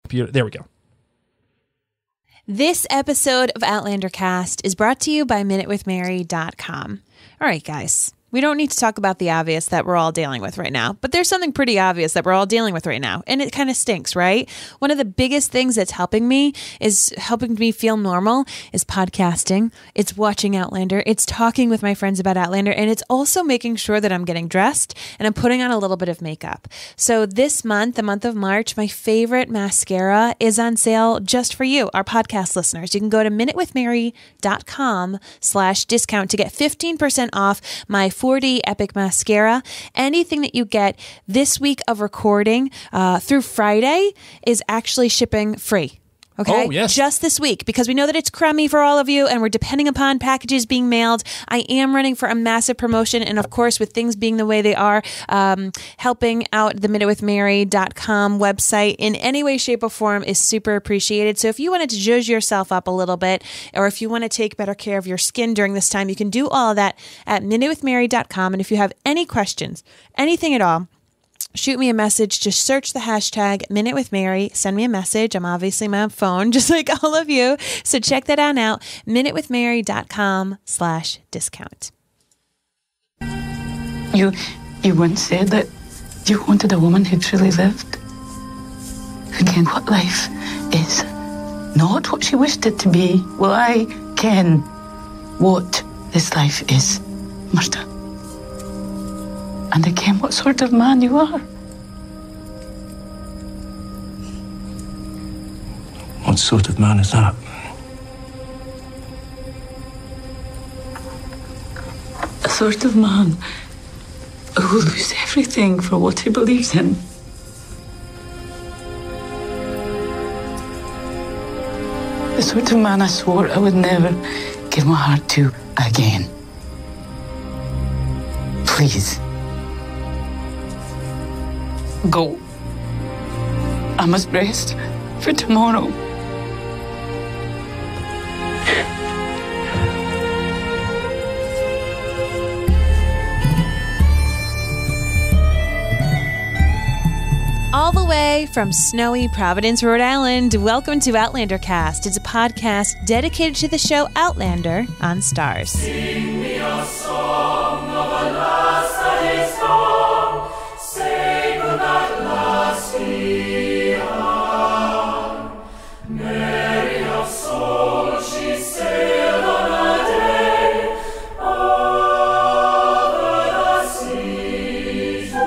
There we go. This episode of Outlander Cast is brought to you by MinuteWithMary.com. All right, guys. We don't need to talk about the obvious that we're all dealing with right now, but there's something pretty obvious that we're all dealing with right now, and it kind of stinks, right? One of the biggest things that's helping me feel normal is podcasting. It's watching Outlander. It's talking with my friends about Outlander, and it's also making sure that I'm getting dressed and I'm putting on a little bit of makeup. So this month, the month of March, my favorite mascara is on sale just for you, our podcast listeners. You can go to minutewithmary.com/discount to get 15% off my 4D Epic Mascara. Anything that you get this week of recording through Friday is actually shipping free. Okay. Oh, yes. Just this week, because we know that it's crummy for all of you and we're depending upon packages being mailed. I am running for a massive promotion. And of course, with things being the way they are, helping out the MinuteWithMary.com website in any way, shape, or form is super appreciated. So if you wanted to zhuzh yourself up a little bit, or if you want to take better care of your skin during this time, you can do all of that at MinuteWithMary.com. And if you have any questions, anything at all, shoot me a message. Just search the hashtag Minute with Mary. Send me a message. I'm obviously my phone, just like all of you. So check that on out. MinuteWithMary.com/discount. You once said that you wanted a woman who truly lived, who knew what life is, not what she wished it to be. Well, I ken what this life is, Martha. And I ken what sort of man you are. What sort of man is that? A sort of man who will lose everything for what he believes in. The sort of man I swore I would never give my heart to again. Please. Go. I must rest for tomorrow. All the way from snowy Providence, Rhode Island, welcome to Outlander Cast. It's a podcast dedicated to the show Outlander on Stars. Sing me a song of a lass that is gone, save that lassie on. Mary of soul, she sailed on a day over the seas to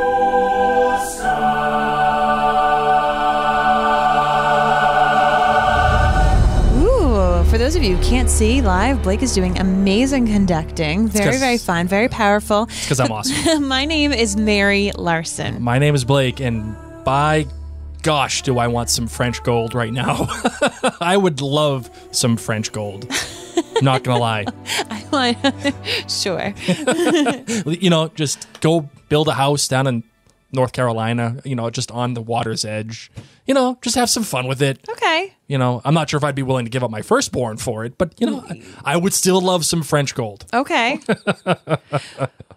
For those of you who can't see live, Blake is doing amazing conducting. Very, very fun, very powerful. It's because I'm awesome. My name is Mary Larson. My name is Blake, and by gosh, do I want some French gold right now. I would love some French gold. Not gonna lie. Sure. Just go build a house down in North Carolina, just on the water's edge. Just have some fun with it. Okay. I'm not sure if I'd be willing to give up my firstborn for it, but, I would still love some French gold. Okay.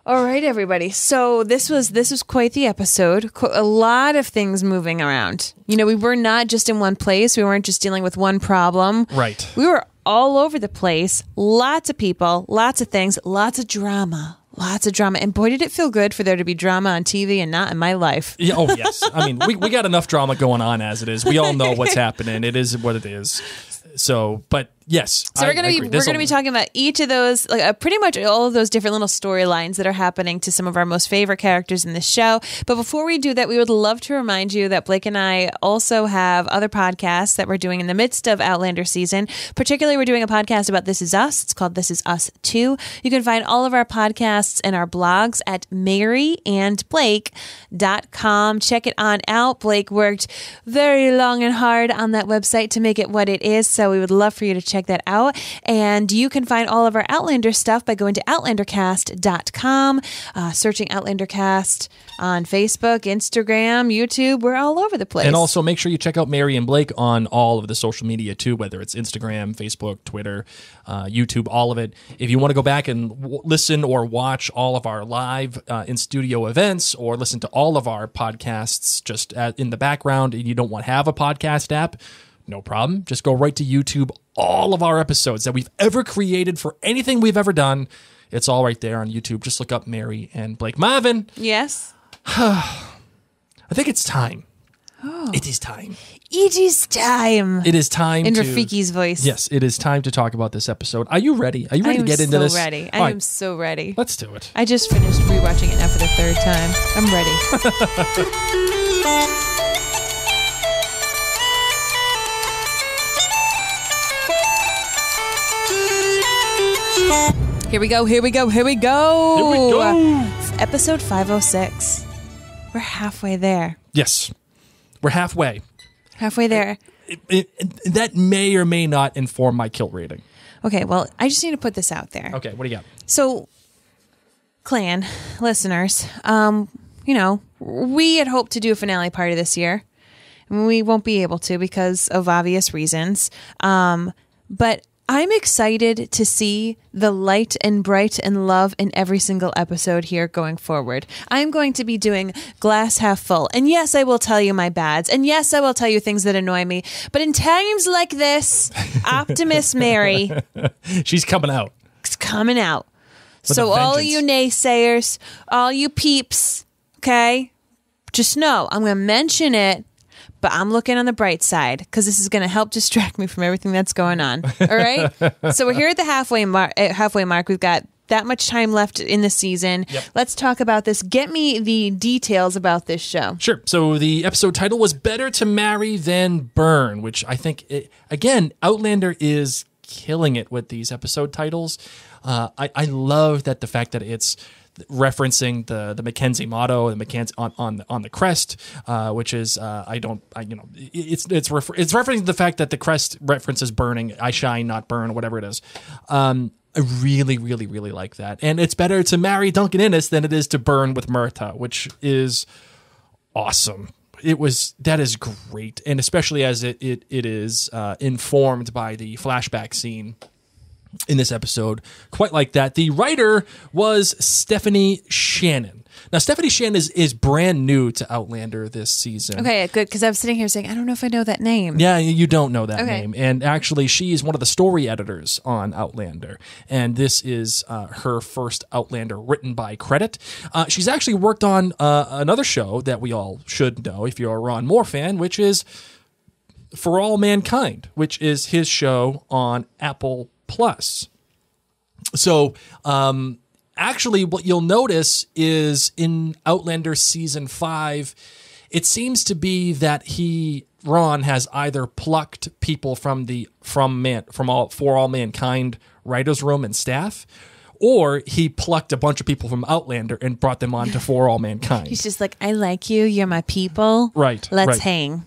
All right, everybody. So this was quite the episode. A lot of things moving around. We were not just in one place. We weren't just dealing with one problem. Right. We were all over the place. Lots of people, lots of things, lots of drama. Lots of drama. And boy, did it feel good for there to be drama on TV and not in my life. Yeah, oh, yes. I mean, we got enough drama going on as it is. We all know what's happening. It is what it is. So, but yes. So we're going to be talking about each of those, pretty much all of those different little storylines that are happening to some of our most favorite characters in this show. But before we do that, we would love to remind you that Blake and I also have other podcasts that we're doing in the midst of Outlander season. Particularly, we're doing a podcast about This Is Us. It's called This Is Us 2. You can find all of our podcasts and our blogs at maryandblake.com. Check it on out. Blake worked very long and hard on that website to make it what it is. So we would love for you to check that out. And you can find all of our Outlander stuff by going to outlandercast.com, searching Outlander Cast on Facebook, Instagram, YouTube. We're all over the place. And also make sure you check out Mary and Blake on all of the social media too, whether it's Instagram, Facebook, Twitter, YouTube, all of it. If you want to go back and listen or watch all of our live in-studio events, or listen to all of our podcasts just in the background, and you don't want to have a podcast app, no problem. Just go right to YouTube. All of our episodes that we've ever created for anything we've ever done, it's all right there on YouTube. Just look up Mary and Blake. Marvin. Yes? I think it's time. Oh. It is time. It is time. It is time in to... Rafiki's voice. Yes, it is time to talk about this episode. Are you ready? Are you ready to get into this? I am so ready. Let's do it. I just finished rewatching it now for the third time. I'm ready. Here we go. Episode 506. We're halfway there. Yes. We're halfway. Halfway there. That may or may not inform my kill rating. Okay, well, I just need to put this out there. Okay, what do you got? So, Clan, listeners, we had hoped to do a finale party this year. We won't be able to because of obvious reasons. But I'm excited to see the light and bright and love in every single episode here going forward. I'm going to be doing glass half full. And yes, I will tell you my bads. And yes, I will tell you things that annoy me. But in times like this, Optimist Mary... She's coming out. It's coming out. So all you naysayers, all you peeps, okay? Just know, I'm going to mention it. But I'm looking on the bright side because this is going to help distract me from everything that's going on. All right? So we're here at the halfway mark. We've got that much time left in the season. Yep. Let's talk about this. Get me the details about this show. Sure. So the episode title was Better to Marry Than Burn, which I think, again, Outlander is killing it with these episode titles. I love that the fact that it's referencing the Mackenzie motto, the Mackenzie on the crest, which is it's referencing the fact that the crest references burning. I shine, not burn, whatever it is. I really, really, really like that, and it's better to marry Duncan Innes than it is to burn with Myrtha, which is awesome. That is great, and especially as it is informed by the flashback scene in this episode, quite like that. The writer was Stephanie Shannon. Now, Stephanie Shannon is brand new to Outlander this season. Okay, good, because I was sitting here saying, I don't know if I know that name. Yeah, you don't know that name. And actually, she is one of the story editors on Outlander. And this is her first Outlander written by credit. She's actually worked on another show that we all should know if you're a Ron Moore fan, which is For All Mankind, which is his show on Apple Plus. So, actually, what you'll notice is in Outlander season 5, it seems to be that Ron has either plucked people from For All Mankind writers' room and staff, or he plucked a bunch of people from Outlander and brought them on to For All Mankind. He's just like, I like you, you're my people. Right. Let's hang.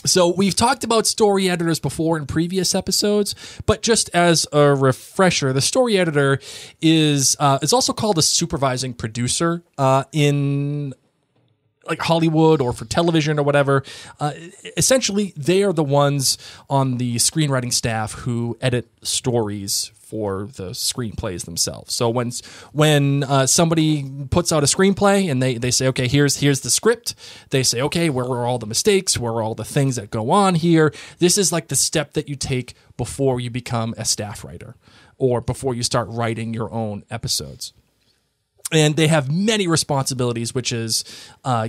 So we've talked about story editors before in previous episodes, but just as a refresher, the story editor is also called a supervising producer in like Hollywood or for television or whatever. Essentially, they are the ones on the screenwriting staff who edit stories for the screenplays themselves. So when somebody puts out a screenplay and they say, okay, here's the script, they say, okay, where are all the mistakes? Where are all the things that go on here? This is like the step that you take before you become a staff writer or before you start writing your own episodes. And they have many responsibilities, which is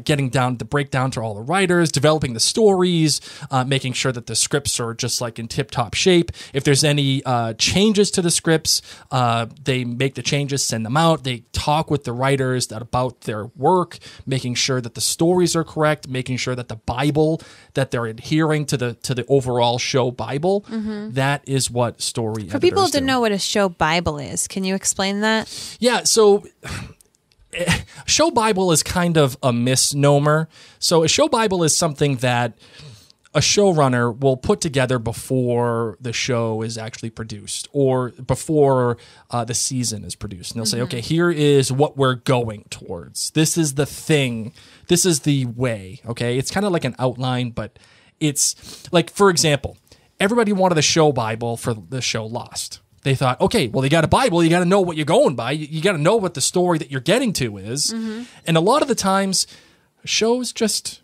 getting down the breakdown to all the writers, developing the stories, making sure that the scripts are just like in tip-top shape. If there's any changes to the scripts, they make the changes, send them out. They talk with the writers about their work, making sure that the stories are correct, making sure that the Bible, that they're adhering to the overall show Bible. Mm-hmm. That is what story editors do. For people who don't know what a show Bible is, can you explain that? Yeah, so show Bible is kind of a misnomer. So a show Bible is something that a showrunner will put together before the show is actually produced or before the season is produced. And they'll say, okay, here is what we're going towards. This is the thing. This is the way. Okay. It's kind of like an outline, but it's like, for example, everybody wanted a show Bible for the show Lost. They thought, okay, well, you got a Bible. You got to know what you're going by. You got to know what the story that you're getting to is. And a lot of the times shows just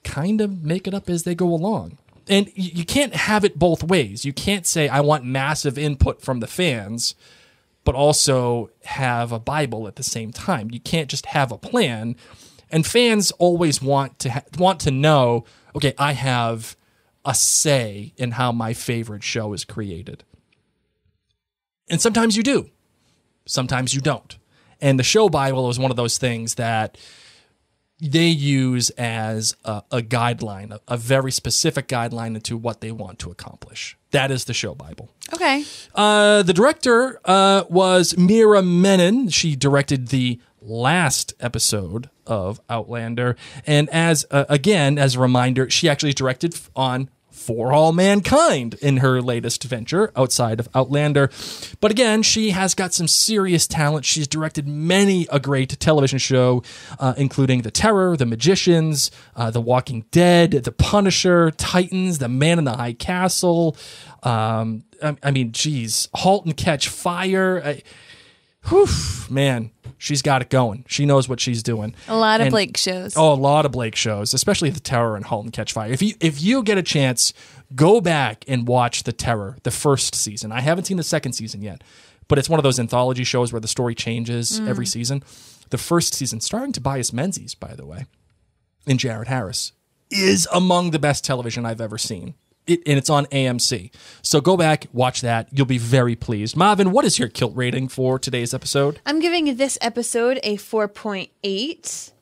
kind of make it up as they go along. And you can't have it both ways. You can't say, I want massive input from the fans, but also have a Bible at the same time. You can't just have a plan. And fans always want to know, okay, I have a say in how my favorite show is created. And sometimes you do. Sometimes you don't. And the show Bible is one of those things that they use as a guideline, a very specific guideline into what they want to accomplish. That is the show Bible. Okay. The director was Meera Menon. She directed the last episode of Outlander. And as a reminder, she actually directed on For All Mankind in her latest venture outside of Outlander. But again, she has got some serious talent. She's directed many a great television show, including The Terror, The Magicians, The Walking Dead, The Punisher, Titans, The Man in the High Castle. I mean, geez, Halt and Catch Fire. Man, she's got it going. She knows what she's doing. A lot of Blake shows. Oh, a lot of Blake shows, especially The Terror and Halt and Catch Fire. If you get a chance, go back and watch The Terror, the first season. I haven't seen the second season yet, but it's one of those anthology shows where the story changes every season. The first season, starring Tobias Menzies, by the way, and Jared Harris, is among the best television I've ever seen. And it's on AMC. So go back, watch that. You'll be very pleased. Marvin, what is your kilt rating for today's episode? I'm giving this episode a 4.8.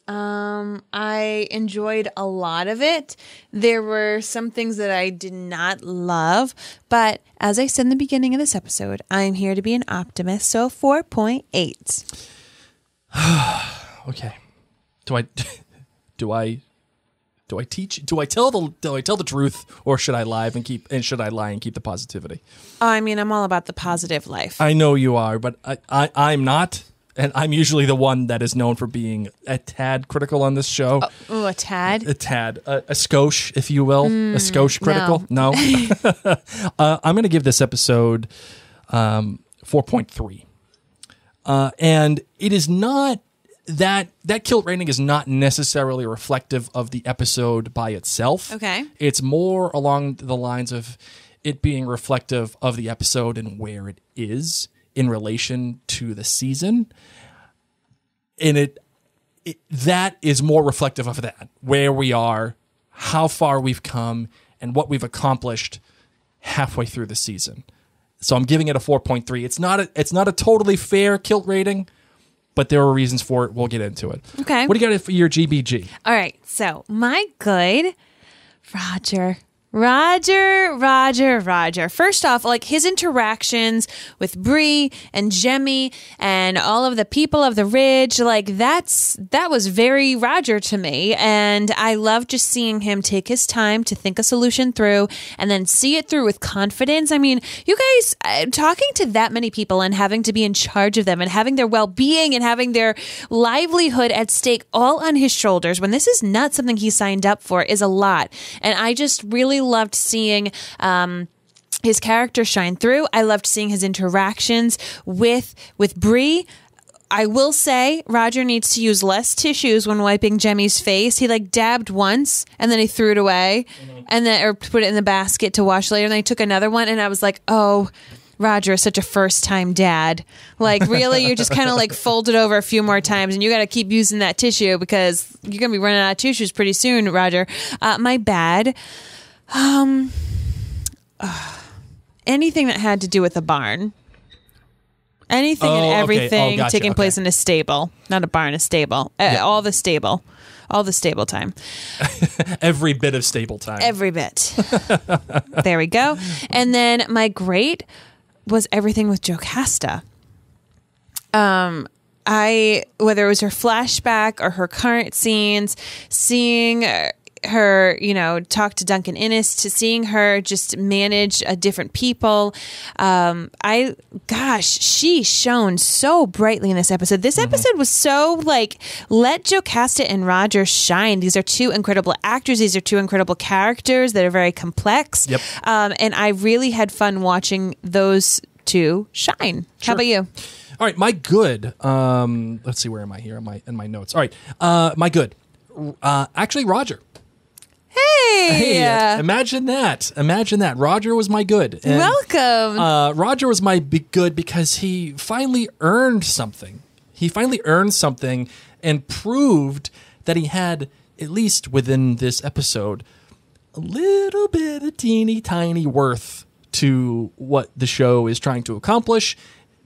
I enjoyed a lot of it. There were some things that I did not love, but as I said in the beginning of this episode, I'm here to be an optimist, so 4.8. Okay. Do I tell the truth, or should I lie and keep the positivity? Oh, I mean, I'm all about the positive life. I know you are, but I'm not, and I'm usually the one that is known for being a tad critical on this show. Oh, a tad? A tad. A skosh, if you will. A skosh critical? No. I'm going to give this episode 4.3. And it is not... That kilt rating is not necessarily reflective of the episode by itself. Okay. It's more along the lines of it being reflective of the episode and where it is in relation to the season. And that is more reflective of that, where we are, how far we've come, and what we've accomplished halfway through the season. So I'm giving it a 4.3. It's not a totally fair kilt rating, but there are reasons for it. We'll get into it. Okay. What do you got for your GBG? All right. So my good Roger. First off, like his interactions with Bree and Jemmy and all of the people of the Ridge, like that was very Roger to me. And I love just seeing him take his time to think a solution through and then see it through with confidence. I mean, you guys talking to that many people and having to be in charge of them and having their well-being and having their livelihood at stake all on his shoulders when this is not something he signed up for is a lot. And I just really loved seeing his character shine through. I loved seeing his interactions with Bree. I will say Roger needs to use less tissues when wiping Jemmy's face. He like dabbed once and then he threw it away and then or put it in the basket to wash later. And then he took another one and I was like, oh, Roger is such a first-time dad. Like, really? You're just kind of like fold it over a few more times and you got to keep using that tissue because you're going to be running out of tissues pretty soon, Roger. My bad. Anything that had to do with a barn. Anything and everything gotcha. taking place in a stable. Not a barn, a stable. Yeah. All the stable time. Every bit of stable time. Every bit. There we go. And then my great was everything with Jocasta. Whether it was her flashback or her current scenes, seeing her, talk to Duncan Innes, to seeing her just manage different people. She shone so brightly in this episode. This episode was so let Jocasta and Roger shine. These are two incredible actors. These are two incredible characters that are very complex. Yep. And I really had fun watching those two shine. Sure. How about you? All right, my good. Let's see, where am I here? In my notes. All right, my good. Actually, Roger. Hey, imagine that. Roger was my good. And, welcome. Roger was my good because he finally earned something. And proved that he had, at least within this episode, a little bit of teeny tiny worth to what the show is trying to accomplish,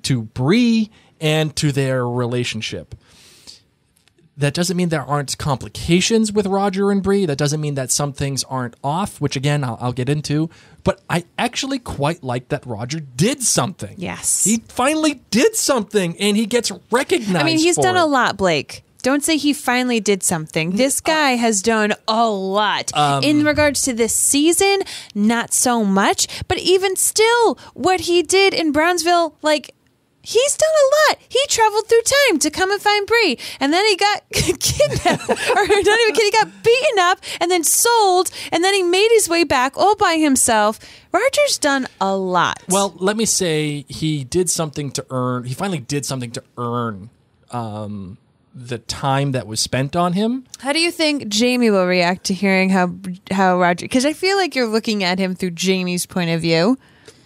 to Bree, and to their relationship. That doesn't mean there aren't complications with Roger and Bree. That doesn't mean that some things aren't off, which again, I'll get into. But I actually quite like that Roger did something. Yes. He finally did something, and he gets recognized. I mean, he's for done it. a lot, Blake. Don't say he finally did something. This guy has done a lot. In regards to this season, not so much. But even still, what he did in Brownsville, he's done a lot. He traveled through time to come and find Bree. And then he got kidnapped. Or not even kidding, he got beaten up and then sold. And then he made his way back all by himself. Roger's done a lot. Well, let me say he did something to earn. He finally did something to earn the time that was spent on him. How do you think Jamie will react to hearing how Roger... Because I feel like you're looking at him through Jamie's point of view.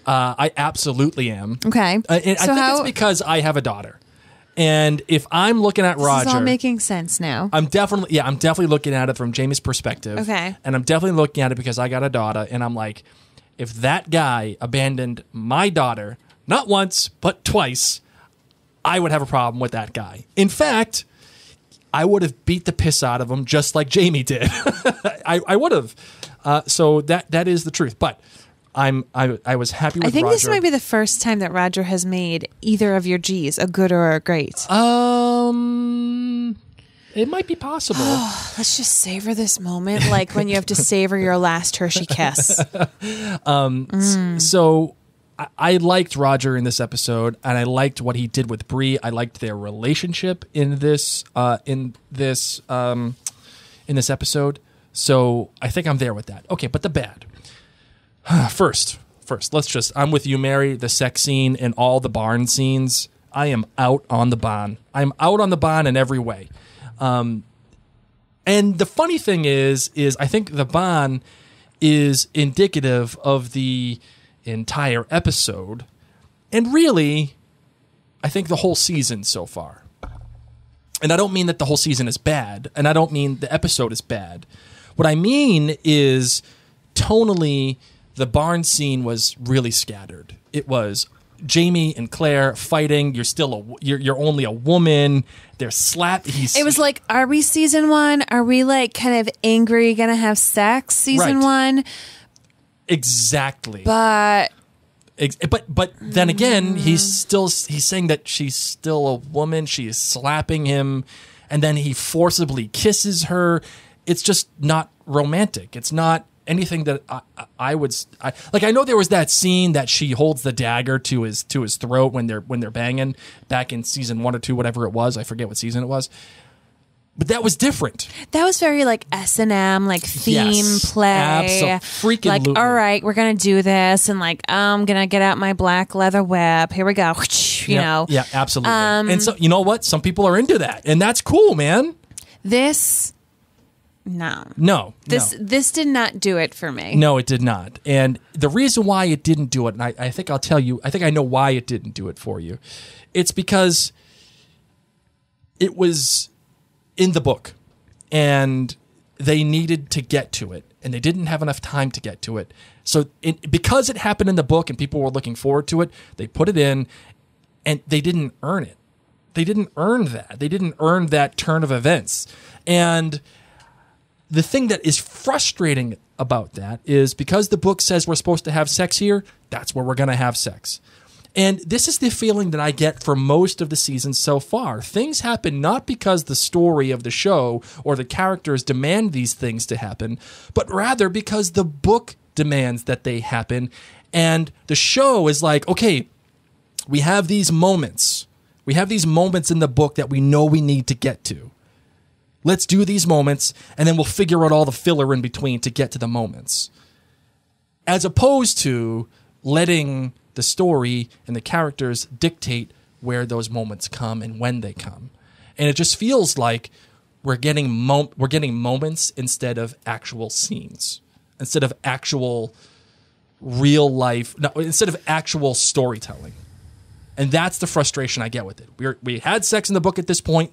I absolutely am. Okay. And I think it's because I have a daughter. And if I'm looking at Roger... This is all making sense now. I'm definitely looking at it from Jamie's perspective. Okay. And I'm definitely looking at it because I got a daughter, and I'm like, if that guy abandoned my daughter, not once, but twice, I would have a problem with that guy. In fact, I would have beat the piss out of him just like Jamie did. I would have. So that is the truth. But I was happy with Roger. I think this might be the first time that Roger has made either of your G's, a good or a great. It might be possible. Let's just savor this moment, like when you have to savor your last Hershey kiss. So I liked Roger in this episode, and I liked what he did with Bree. I liked their relationship in this episode. So I think I'm there with that. Okay, but the bad. First, I'm with you, Mary. The sex scene and all the barn scenes. I am out on the barn. I'm out on the barn in every way. And the funny thing is I think the barn is indicative of the entire episode, and really, I think the whole season so far. And I don't mean that the whole season is bad, and I don't mean the episode is bad. What I mean is, tonally, the barn scene was really scattered. It was Jamie and Claire fighting. You're only a woman. They're It was like, are we season one? Are we kind of angry, gonna have sex season one? Exactly. But then again, he's saying that she's still a woman. She is slapping him, and then he forcibly kisses her. It's just not romantic. It's not anything that I would like. I know there was that scene that she holds the dagger to his throat when they're banging back in season 1 or 2, whatever it was. I forget what season it was. But that was different. That was very S&M, theme play. Freaking all right, we're going to do this. And I'm going to get out my black leather whip. Here we go. You know. Yeah, absolutely. And so, you know what? Some people are into that. And that's cool, man. No. This did not do it for me. No, it did not. And the reason why it didn't do it, and I think I'll tell you, I think I know why it didn't do it for you. It's because it was in the book, and they needed to get to it, and they didn't have enough time to get to it. So because it happened in the book and people were looking forward to it, they put it in, and they didn't earn it. They didn't earn that. They didn't earn that turn of events. And the thing that is frustrating about that is because the book says we're supposed to have sex here, that's where we're going to have sex. And this is the feeling that I get for most of the seasons so far. Things happen not because the story of the show or the characters demand these things to happen, but rather because the book demands that they happen. And the show is like, okay, we have these moments. We have these moments in the book that we know we need to get to. Let's do these moments, and then we'll figure out all the filler in between to get to the moments. As opposed to letting the story and the characters dictate where those moments come and when they come. And it just feels like we're getting moments instead of actual scenes, instead of actual real life, no, instead of actual storytelling. And that's the frustration I get with it. We had sex in the book at this point.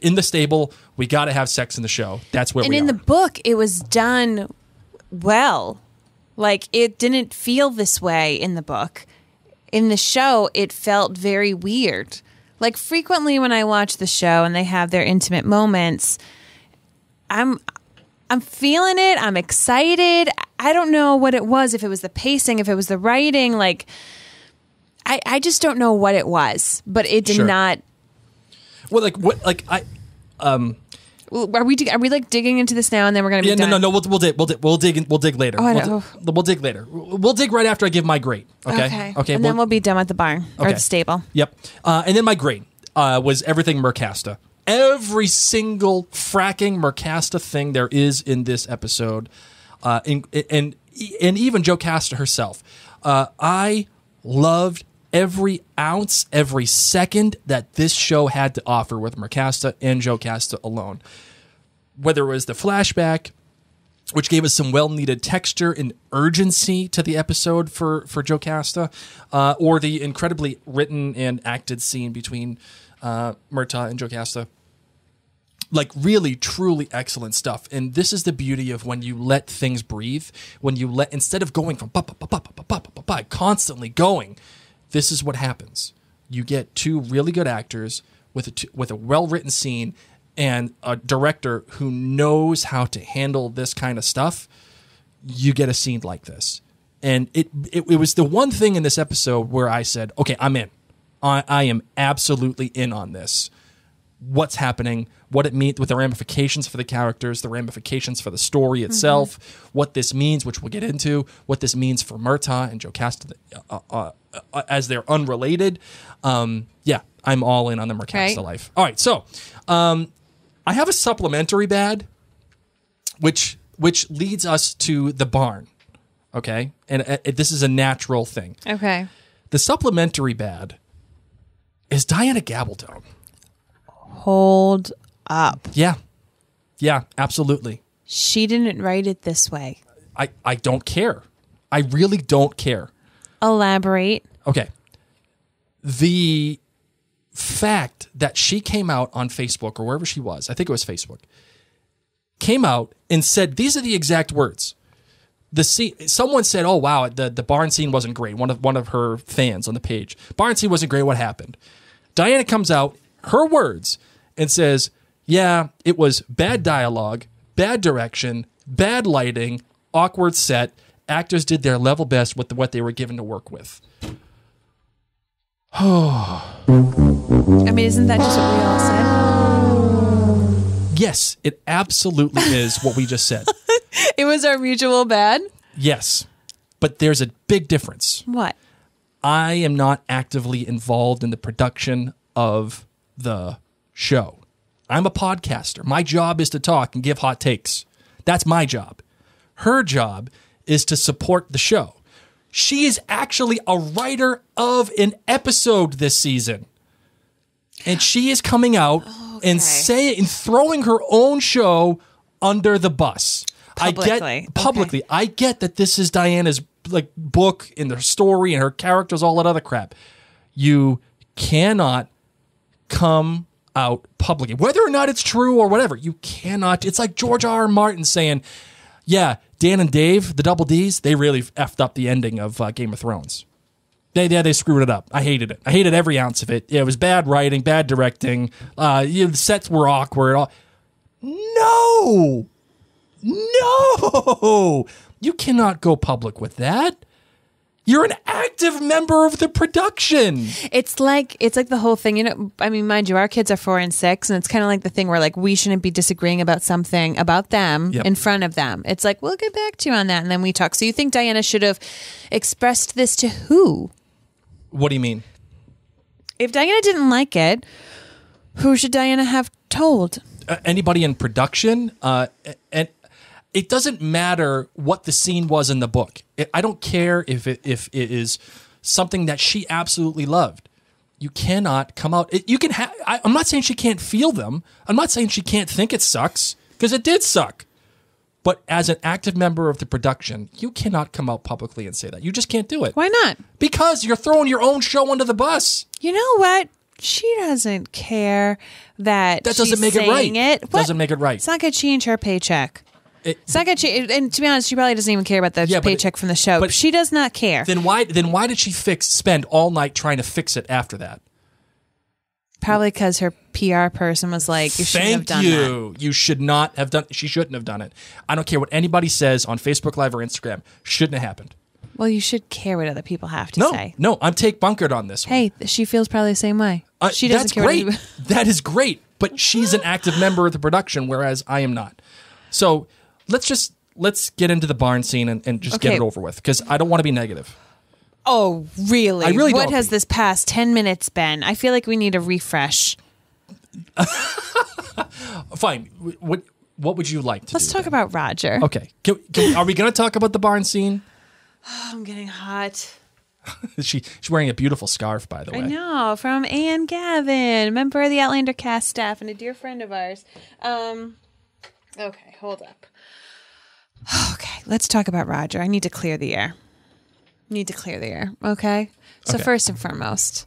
In the stable, we got to have sex in the show. That's where we are. And in the book, it was done well. Like, it didn't feel this way in the book. In the show, it felt very weird. Like, frequently when I watch the show and they have their intimate moments, I'm feeling it. I'm excited. I don't know what it was, if it was the pacing, if it was the writing. Like, I just don't know what it was, but it did not. Well, like what? Like are we like digging into this now and then we're gonna be done? No. We'll dig later. Oh, I know. We'll dig later. We'll dig right after I give my grade. Okay. And then we'll be done at the barn or the stable. Yep. And then my grade was everything Jocasta. Every single fracking Jocasta thing there is in this episode, and even Jocasta herself. I loved every ounce, every second that this show had to offer with Jocasta and Jocasta alone. Whether it was the flashback, which gave us some well-needed texture and urgency to the episode for Jocasta, or the incredibly written and acted scene between Myrta and Jocasta. Like, really, truly excellent stuff. And this is the beauty of when you let things breathe, when you let, instead of going from constantly going, this is what happens. You get two really good actors with a well-written scene and a director who knows how to handle this kind of stuff. You get a scene like this. And it was the one thing in this episode where I said, okay, I'm in. I am absolutely in on this. What's happening, what it means with the ramifications for the characters, the ramifications for the story itself, what this means, which we'll get into, what this means for Myrta and Jocasta as they're unrelated. Yeah, I'm all in on the Jocasta life. All right, so I have a supplementary bad, which leads us to the barn, okay? And this is a natural thing. Okay. The supplementary bad is Diana Gabaldon. Hold up. Yeah, absolutely. She didn't write it this way. I don't care. I really don't care. Elaborate. Okay. The fact that she came out on Facebook or wherever she was, I think it was Facebook, came out and said, these are the exact words. Someone said, oh, wow, the barn scene wasn't great. One of her fans on the page. Barn scene wasn't great. What happened? Diana comes out, her words, and says, yeah, it was bad dialogue, bad direction, bad lighting, awkward set. Actors did their level best with what they were given to work with. I mean, isn't that just what we all said? Yes, it absolutely is what we just said. It was our mutual bad? Yes, but there's a big difference. What? I am not actively involved in the production of the show. I'm a podcaster. My job is to talk and give hot takes. That's my job. Her job is to support the show. She is actually a writer of an episode this season. And she is coming out and throwing her own show under the bus. Publicly. I get that this is Diana's book and their story and her characters, all that other crap. You cannot come out publicly, whether or not it's true or whatever. You cannot. It's like George R. R. Martin saying, yeah, Dan and Dave, the Double Ds, they really effed up the ending of Game of Thrones. They screwed it up. I hated it. I hated every ounce of it. It was bad writing, bad directing. The sets were awkward. No! You cannot go public with that. You're an active member of the production. It's like the whole thing, you know. I mean, mind you, our kids are 4 and 6, and it's kind of like the thing where like we shouldn't be disagreeing about something about them in front of them. It's like, we'll get back to you on that, and then we talk. So you think Diana should have expressed this to who? What do you mean? If Diana didn't like it, who should Diana have told? Anybody in production, and it doesn't matter what the scene was in the book. I don't care if it is something that she absolutely loved. You cannot come out. You can. I'm not saying she can't feel them. I'm not saying she can't think it sucks, because it did suck. But as an active member of the production, you cannot come out publicly and say that. You just can't do it. Why not? Because you're throwing your own show under the bus. You know what? She doesn't care that doesn't make it right. Doesn't make it right. It's not going to change her paycheck. It's not going to change. And to be honest, she probably doesn't even care about the paycheck from the show. But she does not care. Then why did she spend all night trying to fix it after that? Probably because her PR person was like, you shouldn't have done that. You should not have done. She shouldn't have done it. I don't care what anybody says on Facebook Live or Instagram. Shouldn't have happened. Well, you should care what other people have to say. No, I'm take bunkered on this one. Hey, she feels probably the same way. She doesn't care. That's great. That is great. But she's an active member of the production, whereas I am not. So let's get into the barn scene and just get it over with, because I don't want to be negative. Oh, really? I really don't. What has this past 10 minutes been? I feel like we need a refresh. Fine. What would you like to Let's talk about Roger. Okay. Are we going to talk about the barn scene? Oh, I'm getting hot. She's wearing a beautiful scarf, by the way. I know, from Ann Gavin, member of the Outlander Cast staff and a dear friend of ours. Okay, hold up. Okay, let's talk about Roger. I need to clear the air. Okay? So first and foremost,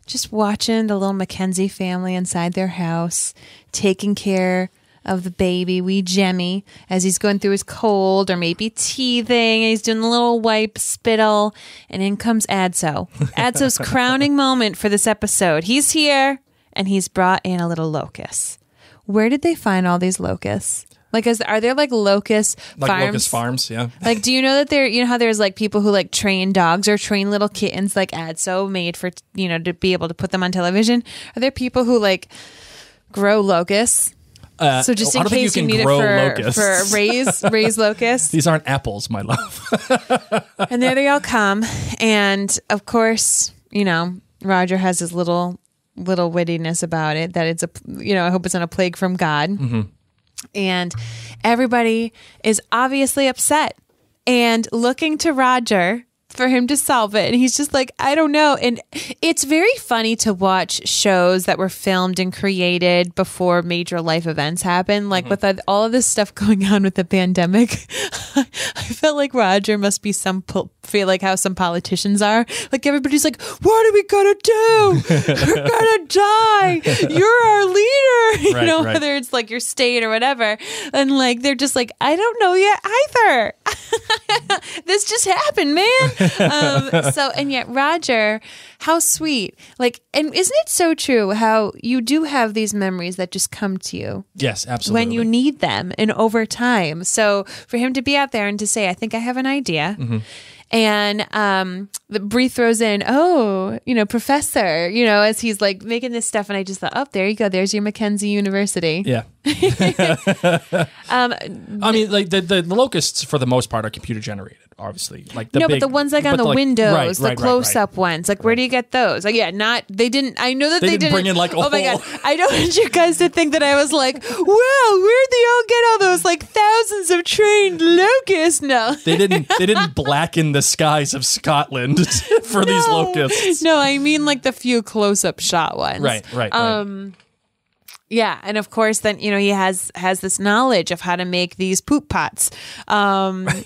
just watching the little Mackenzie family inside their house, taking care of the baby, wee Jemmy, as he's going through his cold or maybe teething, and he's doing a little wipe spittle, and in comes Adso. Adso's crowning moment for this episode. He's here, and he's brought in a little locust. Where did they find all these locusts? Like, are there like locust farms? Like locust farms, yeah. Like, do you know that you know how there's like people who like train dogs or train little kittens like Adso made for, to be able to put them on television? Are there people who like grow locusts? So just in case you need it for raise locusts. These aren't apples, my love. And there they all come. And of course, Roger has his little wittiness about it, that it's I hope it's not a plague from God. Mm-hmm. And everybody is obviously upset and looking to Roger for him to solve it. And he's just like, I don't know. And it's very funny to watch shows that were filmed and created before major life events happen. Like with all of this stuff going on with the pandemic, I felt like Roger must be feel like how some politicians are. Like everybody's like, what are we going to do? We're going to die. You're our leader. Right. Whether it's like your state or whatever. And like, they're just like, I don't know yet either. This just happened, man. And yet Roger, how sweet. Like, and isn't it so true how you do have these memories that just come to you? Yes, absolutely. When you need them and over time. So for him to be out there and to say, I think I have an idea. Mm-hmm. And Bree throws in, professor, as he's like making this stuff. And I just thought, oh, there you go. There's your Mackenzie University. Yeah. I mean, like the locusts for the most part are computer generated, obviously. Like but the ones like on the windows, the close-up ones. Like, where do you get those? Like, yeah, they didn't. I know that they didn't bring in like a oh my God, I don't want you guys to think that I was like, wow, where'd they all get all those like thousands of trained locusts? No, they didn't blacken the skies of Scotland for these locusts. No, I mean like the few close-up shot ones. Right. Yeah, and of course, then he has this knowledge of how to make these poop pots. And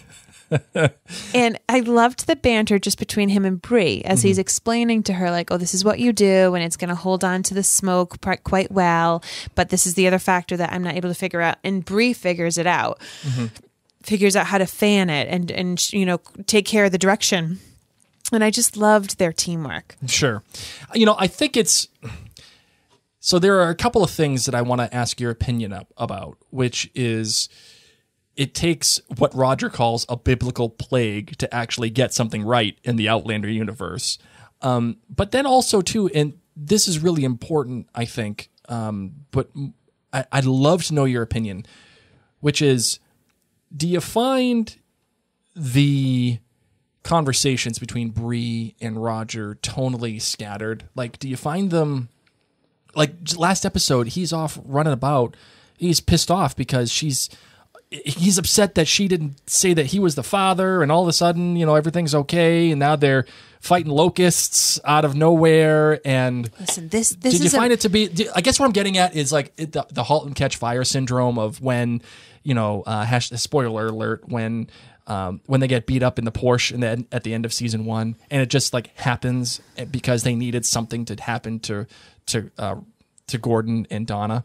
I loved the banter just between him and Bree as he's explaining to her, like, oh, this is what you do, and it's going to hold on to the smoke quite well, but this is the other factor that I'm not able to figure out. And Bree figures it out, figures out how to fan it and take care of the direction. And I just loved their teamwork. Sure. I think it's... So there are a couple of things that I want to ask your opinion about, which is it takes what Roger calls a biblical plague to actually get something right in the Outlander universe. But then also too, and this is really important, I think, but I'd love to know your opinion, which is, do you find the conversations between Bree and Roger tonally scattered? Like, do you find them, like last episode, he's off running about, he's pissed off because he's upset that she didn't say that he was the father, and all of a sudden, everything's okay, and now they're fighting locusts out of nowhere. And listen, this did you find it to be? I guess what I'm getting at is like the halt and catch fire syndrome of when, spoiler alert, when they get beat up in the Porsche and then at the end of season 1, and it just like happens because they needed something to happen to Gordon and Donna.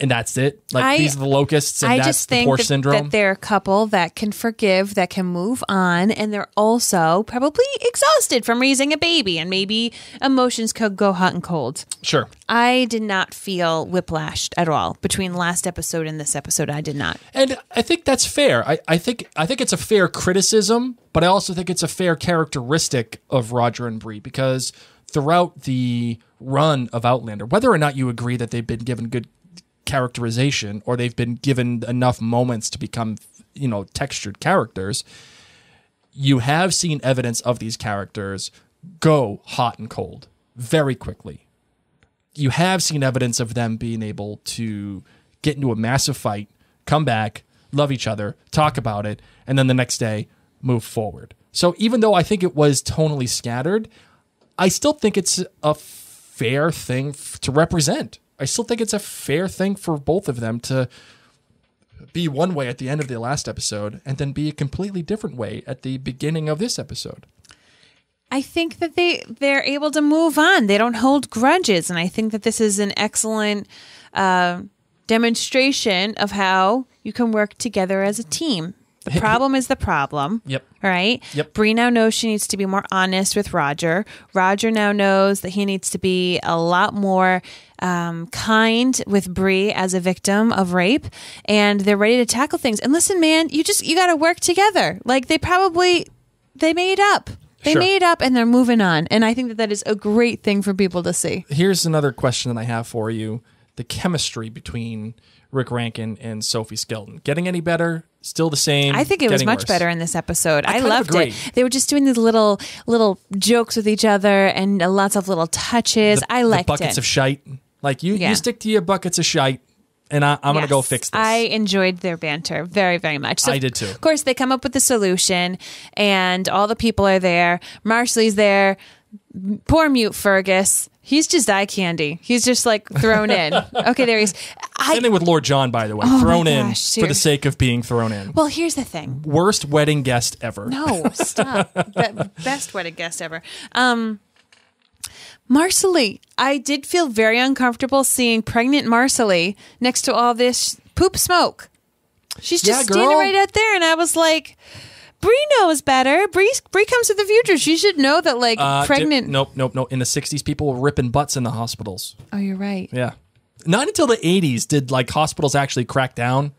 And that's it. Like, these are the locusts, and that's the Porsche syndrome. That they're a couple that can forgive, that can move on, and they're also probably exhausted from raising a baby, and maybe emotions could go hot and cold. Sure. I did not feel whiplashed at all between last episode and this episode. I did not. And I think that's fair. I think it's a fair criticism, but I also think it's a fair characteristic of Roger and Bree, because throughout the run of Outlander, whether or not you agree that they've been given good characterization or they've been given enough moments to become, textured characters, you have seen evidence of these characters go hot and cold very quickly. You have seen evidence of them being able to get into a massive fight, come back, love each other, talk about it, and then the next day move forward. So even though I think it was tonally scattered, I still think it's a fair thing to represent. I still think it's a fair thing for both of them to be one way at the end of the last episode and then be a completely different way at the beginning of this episode. I think that they're able to move on. They don't hold grudges. And I think that this is an excellent demonstration of how you can work together as a team. The problem is the problem. Yep. Right? Yep. Bree now knows she needs to be more honest with Roger. Roger now knows that he needs to be a lot more kind with Bree as a victim of rape. And they're ready to tackle things. And listen, man, you got to work together. Like they made up. They Sure. made up and they're moving on. And I think that is a great thing for people to see. Here's another question that I have for you. The chemistry between Rick Rankin and Sophie Skelton. Getting any better? Still the same? I think it was Getting much worse? better in this episode. I kind of loved agree. it. They were just doing these little jokes with each other and lots of little touches. I liked the buckets it. of shite. Like you stick to your buckets of shite, and I'm going to go fix this. I enjoyed their banter very, very much. So, I did too. Of course, they come up with the solution, and all the people are there. Marcelly's there. Poor mute Fergus. He's just eye candy. He's just like thrown in. Okay, there he is. Same thing with Lord John, by the way. Oh thrown my in gosh, for the sake of being thrown in. Well, here's the thing. Worst wedding guest ever. No, stop. Best wedding guest ever. Marcelly, I did feel very uncomfortable seeing pregnant Marcelly next to all this poop smoke. She's just standing right out there, and I was like, Bree knows better. Bree comes to the future. She should know that, pregnant. Nope. In the 60s, people were ripping butts in the hospitals. Oh, you're right. Yeah. Not until the 80s did hospitals actually crack down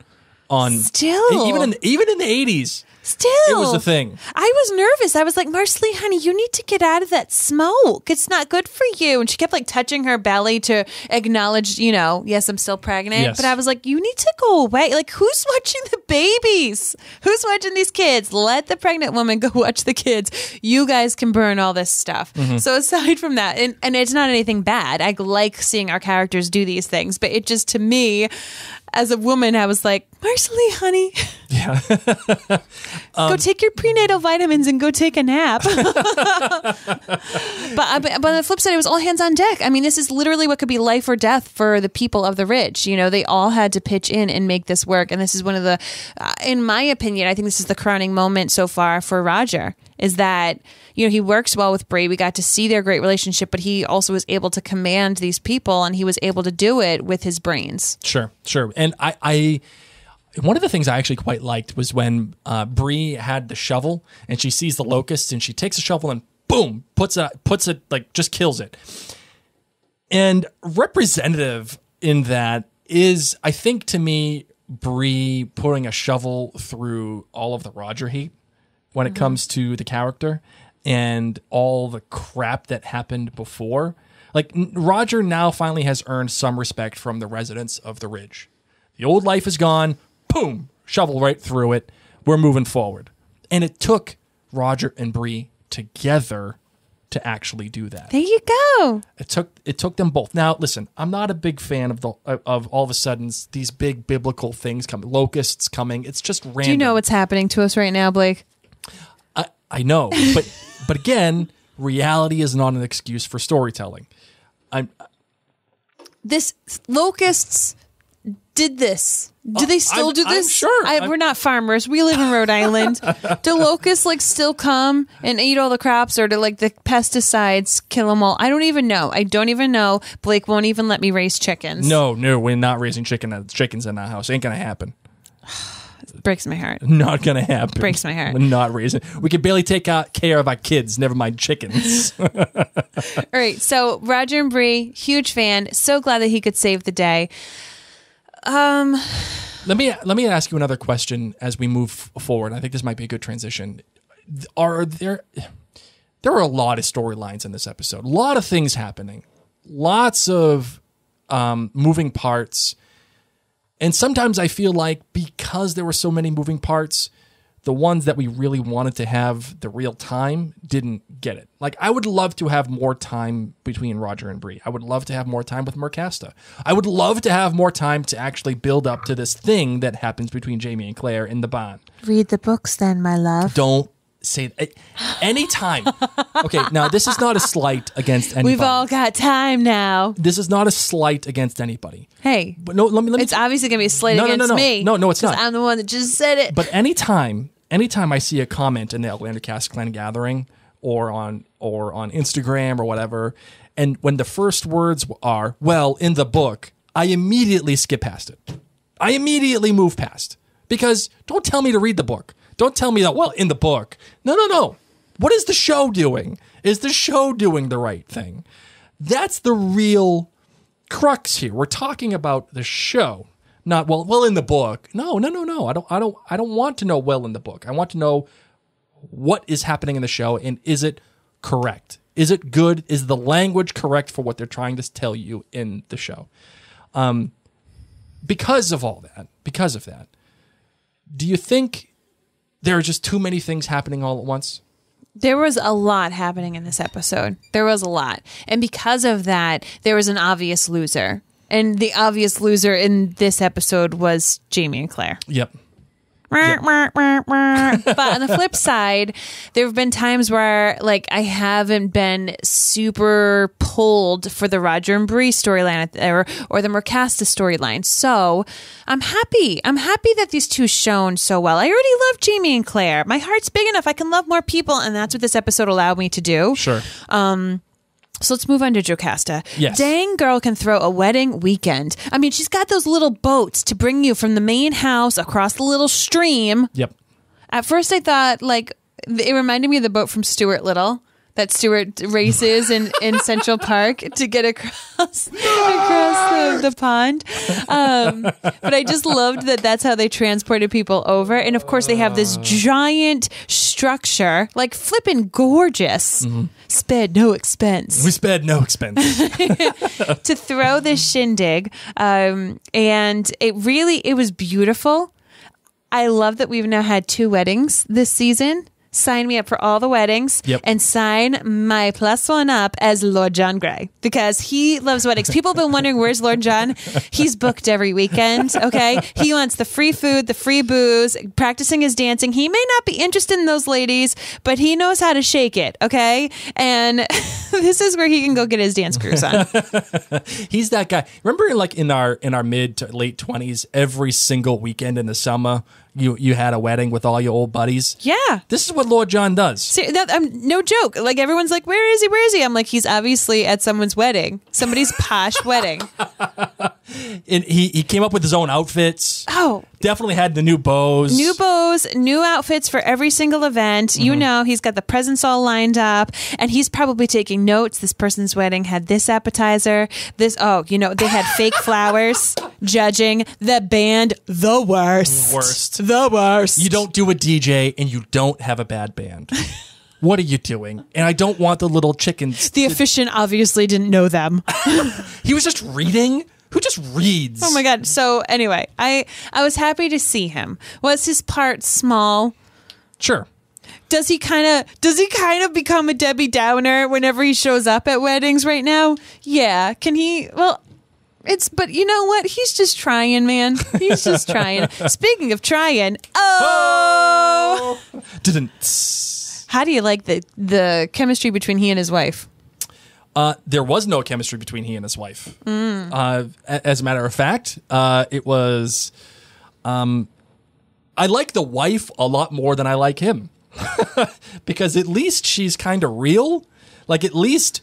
on. Still. Even in the 80s. Still. It was a thing. I was nervous. I was like, Marcelly, honey, you need to get out of that smoke. It's not good for you. And she kept touching her belly to acknowledge, yes, I'm still pregnant. Yes. But I was like, you need to go away. Who's watching the babies? Who's watching these kids? Let the pregnant woman go watch the kids. You guys can burn all this stuff. Mm-hmm. So aside from that, and it's not anything bad. I like seeing our characters do these things. But it just, to me, as a woman, I was like, Marcelly, honey. Yeah. Go take your prenatal vitamins and go take a nap. But on the flip side, it was all hands on deck. I mean, this is literally what could be life or death for the people of the ridge. They all had to pitch in and make this work. And this is one of the, in my opinion, I think this is the crowning moment so far for Roger, is that, he works well with Bree. We got to see their great relationship, but he also was able to command these people, and he was able to do it with his brains. Sure. And I one of the things I actually quite liked was when Bree had the shovel and she sees the locusts and she takes the shovel and boom, puts it just kills it. And representative in that is, I think, to me, Bree putting a shovel through all of the Roger hate when it comes to the character and all the crap that happened before. Like, Roger now finally has earned some respect from the residents of the Ridge. The old life is gone. Boom. Shovel right through it. We're moving forward. And it took Roger and Bree together to actually do that. There you go. It took them both. Now, listen, I'm not a big fan of all of a sudden these big biblical things coming, locusts coming. It's just random. Do you know what's happening to us right now, Blake? I know, but again, reality is not an excuse for storytelling. This locusts did this. Do they still do this? I'm sure. We're not farmers. We live in Rhode Island. Do locusts still come and eat all the crops, or do the pesticides kill them all? I don't even know. Blake won't even let me raise chickens. No, we're not raising chickens in our house. Ain't gonna happen. Breaks my heart. Not gonna happen. Breaks my heart. We're not raising. We can barely take care of our kids. Never mind chickens. All right. So Roger and Bree, huge fan. So glad that he could save the day. Let me ask you another question as we move forward. I think this might be a good transition. There are a lot of storylines in this episode. A lot of things happening. Lots of moving parts. And sometimes I feel like because there were so many moving parts, the ones that we really wanted to have the real time didn't get it. Like, I would love to have more time between Roger and Bree. I would love to have more time with Jocasta. I would love to have more time to actually build up to this thing that happens between Jamie and Claire in the barn. Read the books then, my love. Don't say that. Anytime. Okay, now this is not a slight against anybody. We've all got time now. This is not a slight against anybody. Hey, but no, let me. It's obviously going to be a slight against me. No, it's not. I'm the one that just said it. But anytime I see a comment in the Outlander Cast Clan Gathering or on Instagram or whatever, and when the first words are, well, in the book, I immediately skip past it. I immediately move past. Because don't tell me to read the book. Don't tell me that, well, in the book. No. What is the show doing? Is the show doing the right thing? That's the real crux here. We're talking about the show, not well in the book. No. I don't want to know well in the book. I want to know what is happening in the show, and is it correct? Is it good? Is the language correct for what they're trying to tell you in the show? Because of that, do you think there are just too many things happening all at once? There was a lot happening in this episode. There was a lot. And because of that, there was an obvious loser. And the obvious loser in this episode was Jamie and Claire. Yep. But on the flip side, there have been times where I haven't been super pulled for the Roger and Bree storyline or the Jocasta storyline. So I'm happy. I'm happy that these two shone so well. I already love Jamie and Claire. My heart's big enough. I can love more people, and that's what this episode allowed me to do. Sure. So let's move on to Jocasta. Yes. Dang girl can throw a wedding weekend. I mean, she's got those little boats to bring you from the main house across the little stream. Yep. At first I thought it reminded me of the boat from Stuart Little that Stuart races in Central Park to get across the pond. But I just loved that that's how they transported people over. And of course they have this giant structure, flippin' gorgeous. Mm-hmm. Spared no expense. We spared no expense. To throw this shindig. And it was beautiful. I love that we've now had 2 weddings this season. Sign me up for all the weddings. Yep. And sign my +1 up as Lord John Grey because he loves weddings. People have been wondering, where's Lord John? He's booked every weekend. Okay. He wants the free food, the free booze, practicing his dancing. He may not be interested in those ladies, but he knows how to shake it. Okay. And this is where he can go get his dance cruise on. He's that guy. Remember in our mid to late 20s, every single weekend in the summer, you had a wedding with all your old buddies? Yeah. This is what Lord John does. See, no joke. Everyone's like, where is he? Where is he? I'm like, he's obviously at someone's wedding. Somebody's posh wedding. And he came up with his own outfits. Oh. Definitely had the new bows. New bows, new outfits for every single event. You know, he's got the presents all lined up, and he's probably taking notes. This person's wedding had this appetizer. They had fake flowers. Judging the band, the worst. The worst. You don't do a DJ and you don't have a bad band. What are you doing? And I don't want the little chickens. The officiant obviously didn't know them. He was just reading. Who just reads? Oh my God. So anyway, I was happy to see him. Was his part small? Sure. Does he kind of become a Debbie Downer whenever he shows up at weddings right now? Yeah. Can he? Well, but you know what? He's just trying, man. He's just trying. Speaking of trying, Didn't. How do you like the chemistry between he and his wife? There was no chemistry between he and his wife. As a matter of fact, it was. I like the wife a lot more than I like him, because at least she's kind of real. Like, at least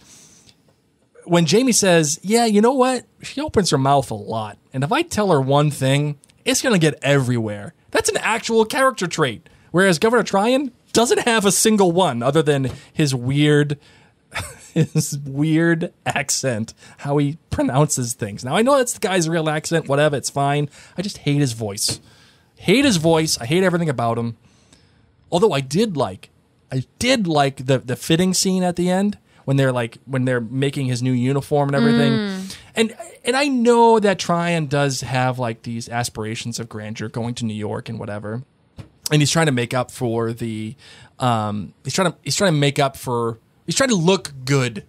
when Jamie says, "Yeah, you know what?" She opens her mouth a lot, and if I tell her one thing, it's gonna get everywhere. That's an actual character trait. Whereas Governor Tryon doesn't have a single one, other than his weird accent, how he pronounces things. Now, I know that's the guy's real accent, whatever, it's fine. I just hate his voice. I hate everything about him. Although I did like the fitting scene at the end when they're making his new uniform and everything. And I know that Tryon does have like these aspirations of grandeur, going to New York and whatever. And he's trying to make up for he's trying to look good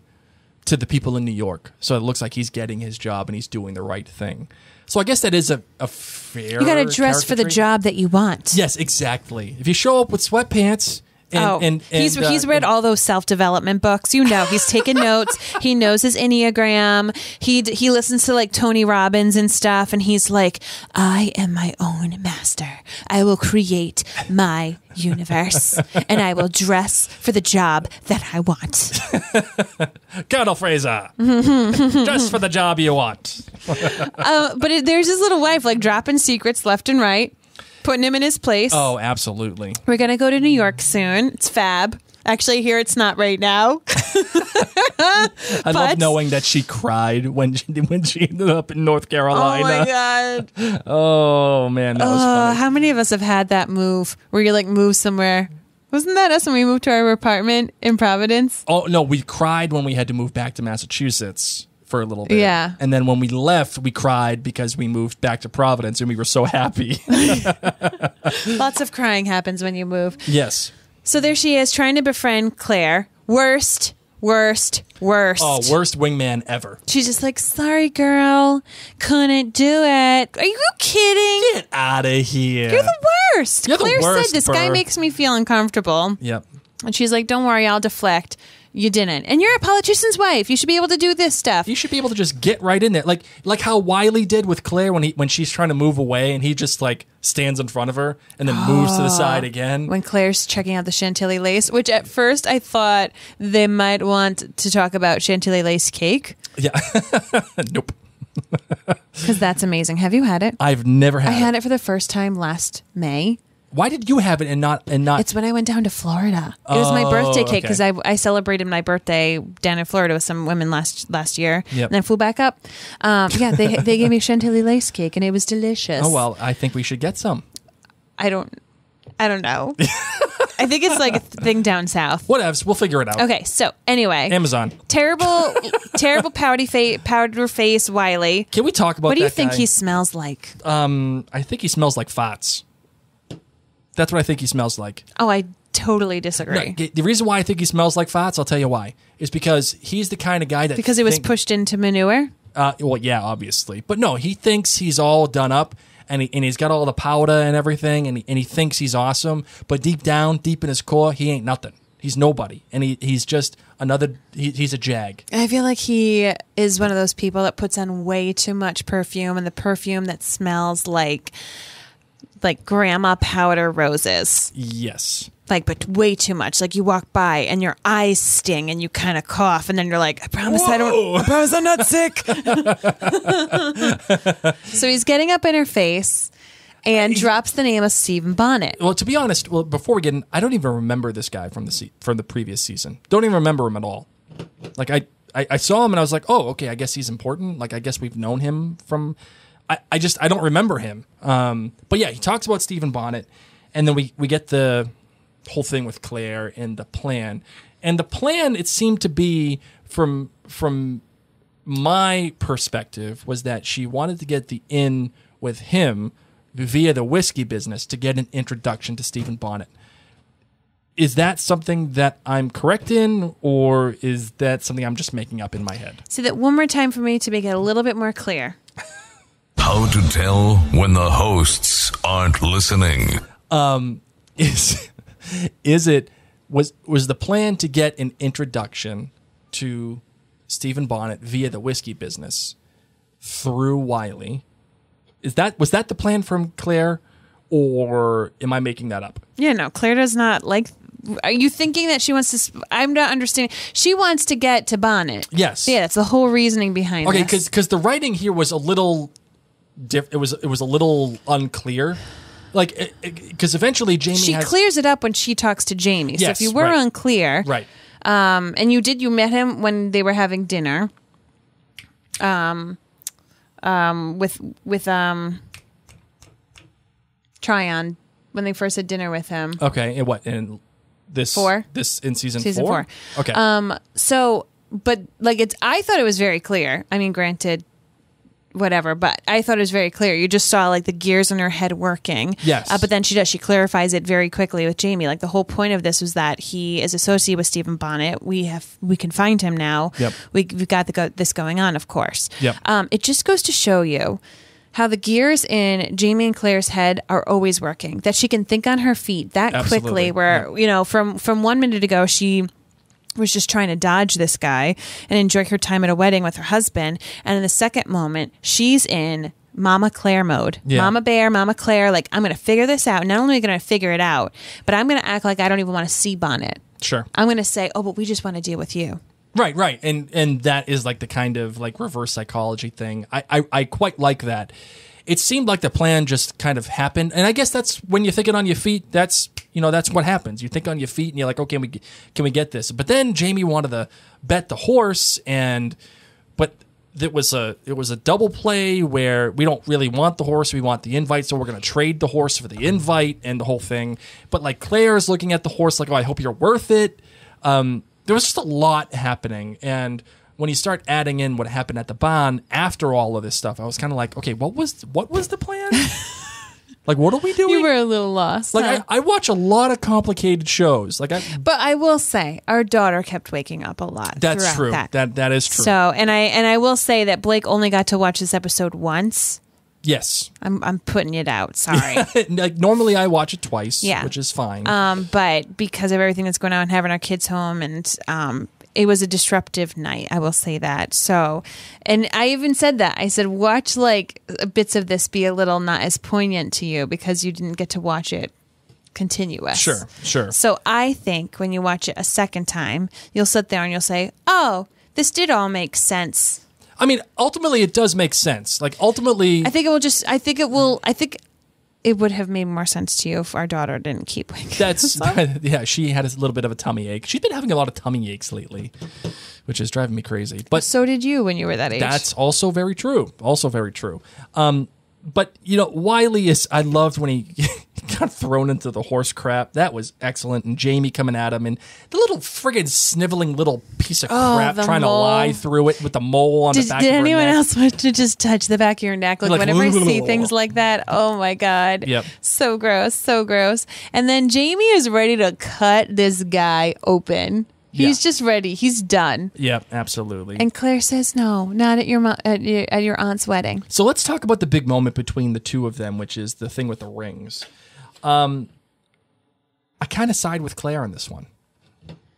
to the people in New York. So it looks like he's getting his job and he's doing the right thing. So I guess that is a fair. You got to dress for the job that you want. Yes, exactly. If you show up with sweatpants. He's read all those self-development books. You know, he's taken notes. He knows his Enneagram. He listens to like Tony Robbins and stuff, and he's like, I am my own master. I will create my universe, and I will dress for the job that I want. Colonel Fraser, dress for the job you want. But there's his little wife like dropping secrets left and right. Putting him in his place. Oh, absolutely. We're going to go to New York soon. It's fab. Actually, here it's not right now. I love knowing that she cried when she ended up in North Carolina. Oh, my God. Oh, man, that was funny. How many of us have had that move where you like move somewhere? Wasn't that us when we moved to our apartment in Providence? Oh, no, we cried when we had to move back to Massachusetts for a little bit. Yeah. And then when we left, we cried because we moved back to Providence and we were so happy. Lots of crying happens when you move. Yes. So there she is trying to befriend Claire. Worst. Oh, worst wingman ever. She's just like, sorry, girl. Couldn't do it. Are you kidding? Get out of here. You're the worst. You're Claire the worst, said this guy makes me feel uncomfortable. Yep. And she's like, don't worry, I'll deflect. You didn't. And you're a politician's wife. You should be able to do this stuff. You should be able to just get right in there. Like how Wiley did with Claire when she's trying to move away and he just like stands in front of her and then moves to the side again. When Claire's checking out the Chantilly lace, which at first I thought they might want to talk about Chantilly lace cake. Yeah. Nope. Because that's amazing. Have you had it? I've never had it. I had it for the first time last May. Why did you have it and not? It's when I went down to Florida. It was my birthday cake because okay. I celebrated my birthday down in Florida with some women last year. Yep. And then flew back up. Yeah, they gave me Chantilly lace cake and it was delicious. Oh well, I think we should get some. I don't know. I think it's like a thing down south. Whatevs, we'll figure it out. Okay, so anyway, Amazon. Terrible powder face Wiley. Can we talk about? What do you that think guy? he smells like? I think he smells like farts. That's what I think he smells like. Oh, I totally disagree. No, the reason why I think he smells like farts, I'll tell you why, is because he's the kind of guy that because it was pushed into manure. Well, yeah, obviously, but no, he thinks he's all done up, and he's got all the powder and everything, and he thinks he's awesome. But deep down, deep in his core, he ain't nothing. He's nobody, and he's just another. He's a jag. I feel like he is one of those people that puts on way too much perfume, and the perfume that smells like grandma powder roses. Yes. Like, but way too much. Like, you walk by and your eyes sting and you kind of cough, and then you're like, I promise I'm not sick. So he's getting up in her face and drops the name of Stephen Bonnet. Well, to be honest, before we get in, I don't even remember this guy from the previous season. Don't even remember him at all. Like, I saw him and I was like, oh, okay, I guess he's important. Like, I guess we've known him from... I don't remember him. But yeah, he talks about Stephen Bonnet, and then we get the whole thing with Claire and the plan. And the plan, it seemed to be, from my perspective, was that she wanted to get the in with him via the whiskey business to get an introduction to Stephen Bonnet. Is that something that I'm correct in, or is that something I'm just making up in my head? Say that one more time for me to make it a little bit more clear. How to tell when the hosts aren't listening. Was the plan to get an introduction to Stephen Bonnet via the whiskey business through Wiley? Was that the plan from Claire, or am I making that up? Yeah, no, Claire does not like... Are you thinking that she wants to... I'm not understanding. She wants to get to Bonnet. Yes. Yeah, that's the whole reasoning behind Okay, this. because the writing here was a little... It was a little unclear. Like, because eventually Jamie clears it up when she talks to Jamie. So Yes, if you were right. unclear... Right. And you met him when they were having dinner. With Tryon, when they first had dinner with him. Okay, and what? In this... 4? This in season 4? Season 4. Okay. So, but like I thought it was very clear. I mean, granted, whatever, but I thought it was very clear. You just saw like the gears in her head working. Yes. But then she clarifies it very quickly with Jamie. Like the whole point of this was that he is associated with Stephen Bonnet. We can find him now. Yep. We've got this going on, of course. Yep. It just goes to show you how the gears in Jamie and Claire's head are always working. That she can think on her feet that Absolutely. quickly. Where from 1 minute ago she was just trying to dodge this guy and enjoy her time at a wedding with her husband, and in the second moment she's in Mama Claire mode. Yeah. Mama Bear, Mama Claire, like, I'm going to figure this out. Not only am I going to figure it out, but I'm going to act like I don't even want to see Bonnet. Sure. I'm going to say, oh, but we just want to deal with you. Right. And that is like the kind of like reverse psychology thing. I quite like that. It seemed like the plan just kind of happened. And I guess that's when you're thinking on your feet, that's what happens. You think on your feet and you're like, okay, can we get this? But then Jamie wanted to bet the horse, but it was a double play where we don't really want the horse, we want the invite, so we're going to trade the horse for the invite and the whole thing. But like Claire's looking at the horse like, oh, I hope you're worth it. There was just a lot happening, and when you start adding in what happened at the barn after all of this stuff, I was kind of like, okay, what was the plan? Like, what are we doing? You were a little lost. Like, huh? I watch a lot of complicated shows. Like, But I will say, our daughter kept waking up a lot. that's true. That. That is true. So, and I will say that Blake only got to watch this episode once. Yes. I'm putting it out. Sorry. Like, normally I watch it twice, Yeah. which is fine. But because of everything that's going on, having our kids home, and it was a disruptive night, I will say that. So, and I even said that. I said, watch like bits of this be a little not as poignant to you because you didn't get to watch it continuous. Sure. So I think when you watch it a second time, you'll sit there and you'll say, oh, this did all make sense. I mean, ultimately, it does make sense. Like, ultimately... I think it would have made more sense to you if our daughter didn't keep waking up. Yeah, she had a little bit of a tummy ache. She's been having a lot of tummy aches lately, which is driving me crazy. But so did you when you were that age. that's also very true. But, Wiley I loved when he got thrown into the horse crap. That was excellent. And Jamie coming at him, and the little friggin' sniveling little piece of crap the trying mole. to lie through it with the mole on the back Did of her anyone neck. else want to just touch the back of your neck? Like whenever I see things like that, oh my God. Yep. So gross. And then Jamie is ready to cut this guy open. He's just ready. He's done. Yep, absolutely. And Claire says, no, not at your aunt's wedding. So let's talk about the big moment between the two of them, which is the thing with the rings. I kind of side with Claire on this one.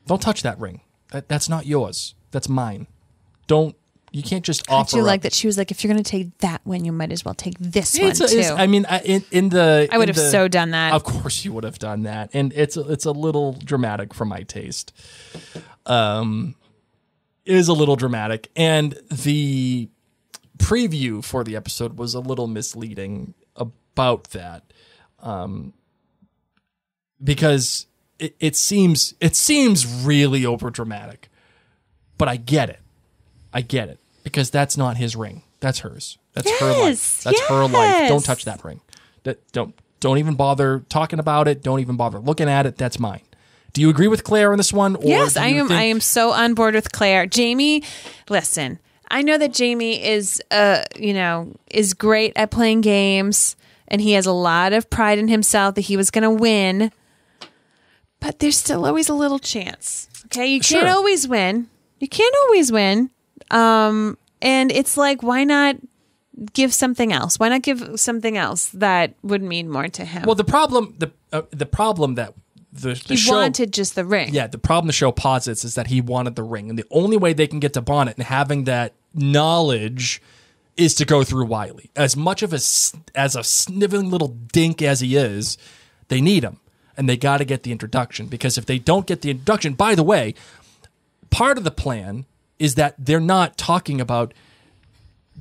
Don't touch that ring. That's not yours. That's mine. Don't You can't just Don't offer you up. like that she was like, if you're going to take that one, you might as well take this one It's a- too. it's- I mean, I would have so done that. Of course, you would have done that, and it's a little dramatic for my taste. It is a little dramatic, and the preview for the episode was a little misleading about that, because it seems really over dramatic, but I get it because that's not his ring. That's hers. That's her life. That's her life. Don't touch that ring. Don't even bother talking about it. Don't even bother looking at it. That's mine. Do you agree with Claire on this one? Or Yes, do I you am. think- I am so on board with Claire. Jamie, listen. I know that Jamie is, is great at playing games, and he has a lot of pride in himself that he was going to win. But there's still always a little chance. Okay, you can't always win. You can't always win. And it's like, why not give something else? Why not give something else that would mean more to him? Well, the problem that the he show wanted just the ring. Yeah, the problem the show posits is that he wanted the ring, and the only way they can get to Bonnet and having that knowledge is to go through Wiley. As much of as a sniveling little dink as he is, they need him, and they got to get the introduction, because if they don't get the introduction, by the way, part of the plan is that they're not talking about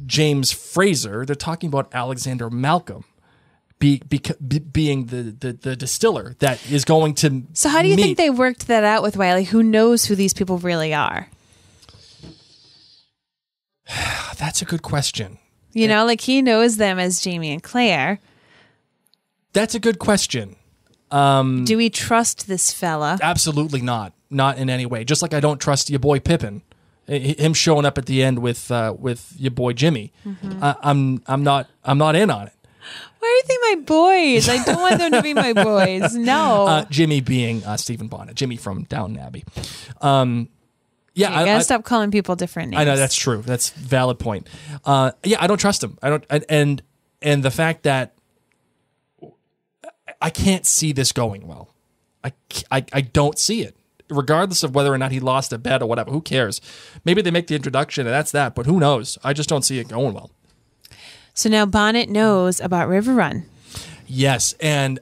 James Fraser, they're talking about Alexander Malcolm. Being the distiller that is going to. So how do you think they worked that out with Wiley? Who knows who these people really are? That's a good question. He knows them as Jamie and Claire. That's a good question. Do we trust this fella? Absolutely not. Not in any way. Just like I don't trust your boy Pippin. Him showing up at the end with your boy Jimmy. Mm-hmm. I'm not in on it. Why are they my boys? I don't want them to be my boys. No. Jimmy being Stephen Bonnet. Jimmy from Downton Abbey. You gotta stop calling people different names. I know, that's true. That's a valid point. I don't trust him. I don't. And the fact that I can't see this going well. I don't see it. Regardless of whether or not he lost a bet or whatever, who cares? Maybe they make the introduction and that's that, but who knows? I just don't see it going well. So now Bonnet knows about River Run. Yes, and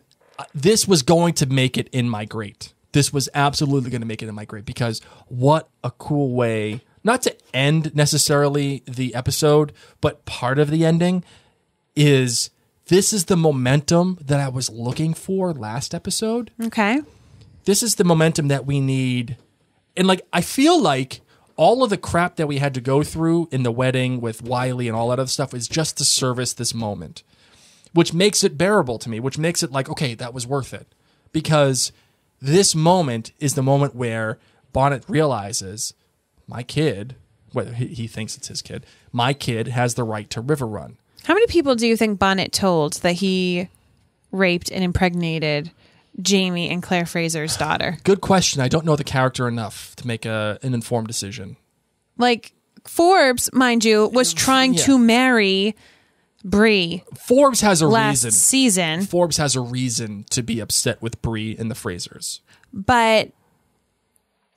this was going to make it in my grade. This was absolutely going to make it in my grade, because what a cool way, not to end necessarily the episode, but part of the ending is this is the momentum that I was looking for last episode. Okay. This is the momentum that we need. And I feel like all of the crap that we had to go through in the wedding with Wiley and all that other stuff is just to service this moment, which makes it bearable to me, which makes it like, okay, that was worth it. Because this moment is the moment where Bonnet realizes my kid, whether he thinks it's his kid, my kid has the right to River Run. How many people do you think Bonnet told that he raped and impregnated Jamie and Claire Fraser's daughter? Good question. I don't know the character enough to make an informed decision. Forbes, mind you, was trying to marry Bree. Forbes has a last reason. season. Forbes has a reason to be upset with Bree and the Frasers. But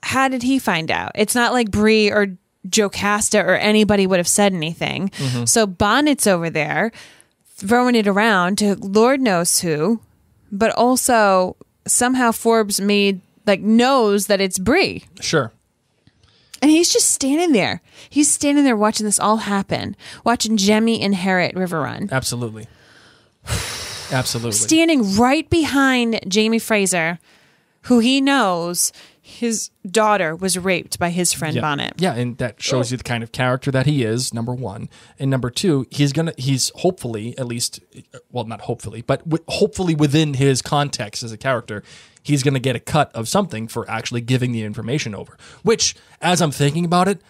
how did he find out? It's not like Bree or Jocasta or anybody would have said anything. Mm-hmm. So Bonnet's over there throwing it around to Lord knows who. But also, somehow Forbes knows that it's Bree. Sure. And he's just standing there. He's standing there watching this all happen. Watching Jemmy inherit River Run. Absolutely. Absolutely. Standing right behind Jamie Fraser, who he knows his daughter was raped by his friend Bonnet. Yeah, and that shows you the kind of character that he is, number one. And number two, he's hopefully, at least, well, not hopefully, but hopefully within his context as a character, he's going to get a cut of something for actually giving the information over. Which, as I'm thinking about it,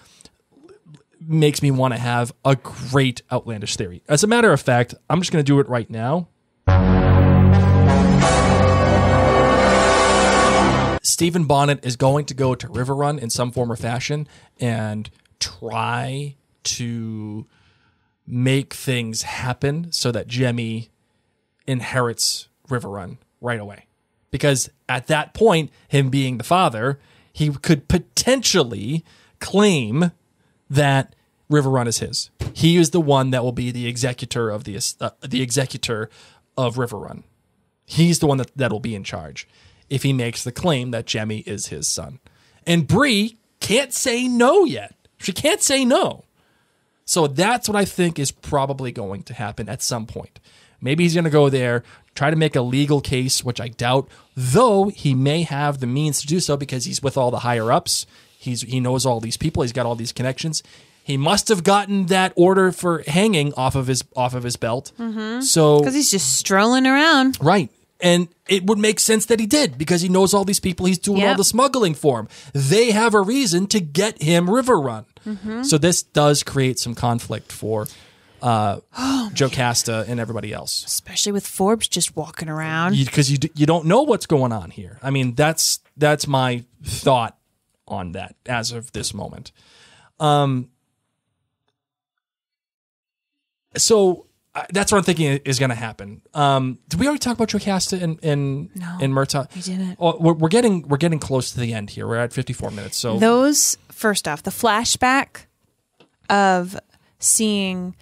makes me want to have a great outlandish theory. As a matter of fact, I'm just going to do it right now. Stephen Bonnet is going to go to River Run in some form or fashion and try to make things happen so that Jemmy inherits River Run right away. Because at that point, him being the father, he could potentially claim that River Run is his. He is the one that will be the executor of the executor of River Run. He's the one that will be in charge if he makes the claim that Jemmy is his son. And Bree can't say no yet. She can't say no. So that's what I think is probably going to happen at some point. Maybe he's going to go there, try to make a legal case, which I doubt, though he may have the means to do so because he's with all the higher-ups. He knows all these people. He's got all these connections. He must have gotten that order for hanging off of his belt. Mm-hmm. So because he's just strolling around. Right. And it would make sense that he did because he knows all these people. He's doing all the smuggling for him. They have a reason to get him River Run. Mm-hmm. So this does create some conflict for Jocasta and everybody else. Especially with Forbes just walking around. Because you don't know what's going on here. I mean, that's my thought on that as of this moment. So that's what I'm thinking is going to happen. Did we already talk about Jocasta and Murtaugh? We didn't. Oh, we're getting close to the end here. We're at 54 minutes. So those, first off, the flashback of seeing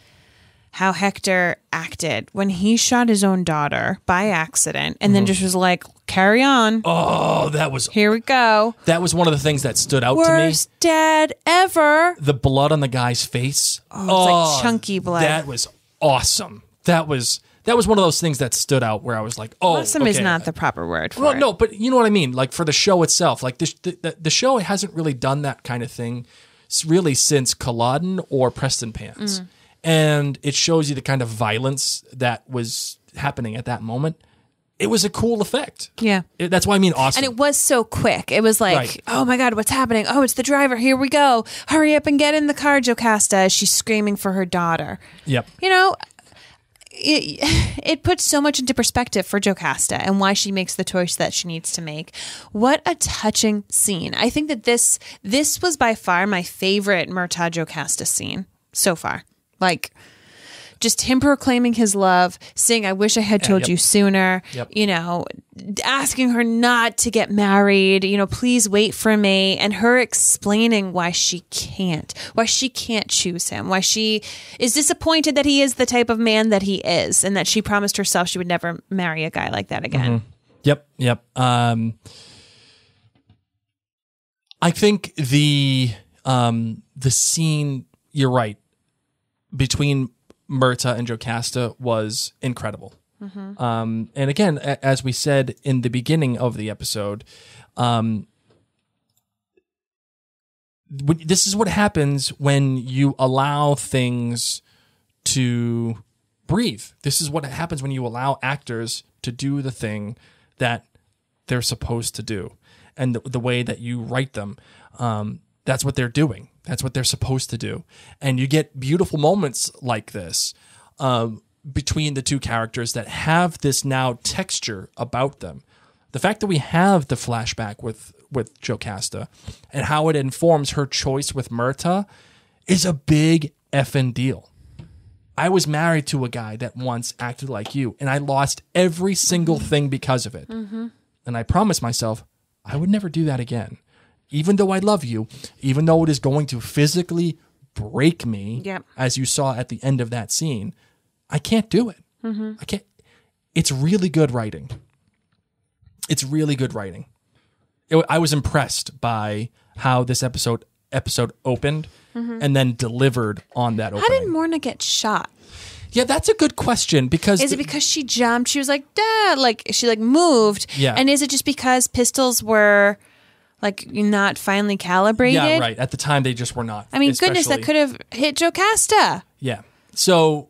how Hector acted when he shot his own daughter by accident and then just was like, carry on. Oh, that was... Here we go. That was one of the things that stood out to me. Worst dad ever. The blood on the guy's face. Oh, it's like chunky blood. That was awesome. That was one of those things that stood out where I was like, oh, awesome is not the proper word for it. No, but you know what I mean? Like for the show itself, like the show hasn't really done that kind of thing really since Culloden or Preston Pans. And it shows you the kind of violence that was happening at that moment. It was a cool effect. Yeah. That's why I mean awesome. And it was so quick. It was like, oh my God, what's happening? Oh, it's the driver. Here we go. Hurry up and get in the car, Jocasta, as she's screaming for her daughter. Yep. You know, it puts so much into perspective for Jocasta and why she makes the choice that she needs to make. What a touching scene. I think that this was by far my favorite Murtaugh Jocasta scene so far. Like, just him proclaiming his love, saying, I wish I had told you sooner, you know, asking her not to get married, you know, please wait for me. And her explaining why she can't choose him, why she is disappointed that he is the type of man that he is, and that she promised herself she would never marry a guy like that again. Mm-hmm. Yep. I think the scene, you're right, between Murtaugh and Jocasta was incredible. Mm-hmm. And again, as we said in the beginning of the episode, this is what happens when you allow things to breathe. This is what happens when you allow actors to do the thing that they're supposed to do. And the way that you write them, that's what they're doing. That's what they're supposed to do. And you get beautiful moments like this between the two characters that have this now texture about them. The fact that we have the flashback with Jocasta and how it informs her choice with Murtaugh is a big effing deal. I was married to a guy that once acted like you, and I lost every single thing because of it. Mm-hmm. And I promised myself I would never do that again. Even though I love you, even though it is going to physically break me, as you saw at the end of that scene, I can't do it. Mm-hmm. I can't. It's really good writing. It's really good writing. I was impressed by how this episode opened and then delivered on that opening. How did Morna get shot? Yeah, that's a good question because... Is it because she jumped? She was like, Dad, like she like moved. Yeah. And is it just because pistols were... like not finely calibrated? Yeah, right. At the time, they just were not. I mean, goodness, that could have hit Jocasta. Yeah. So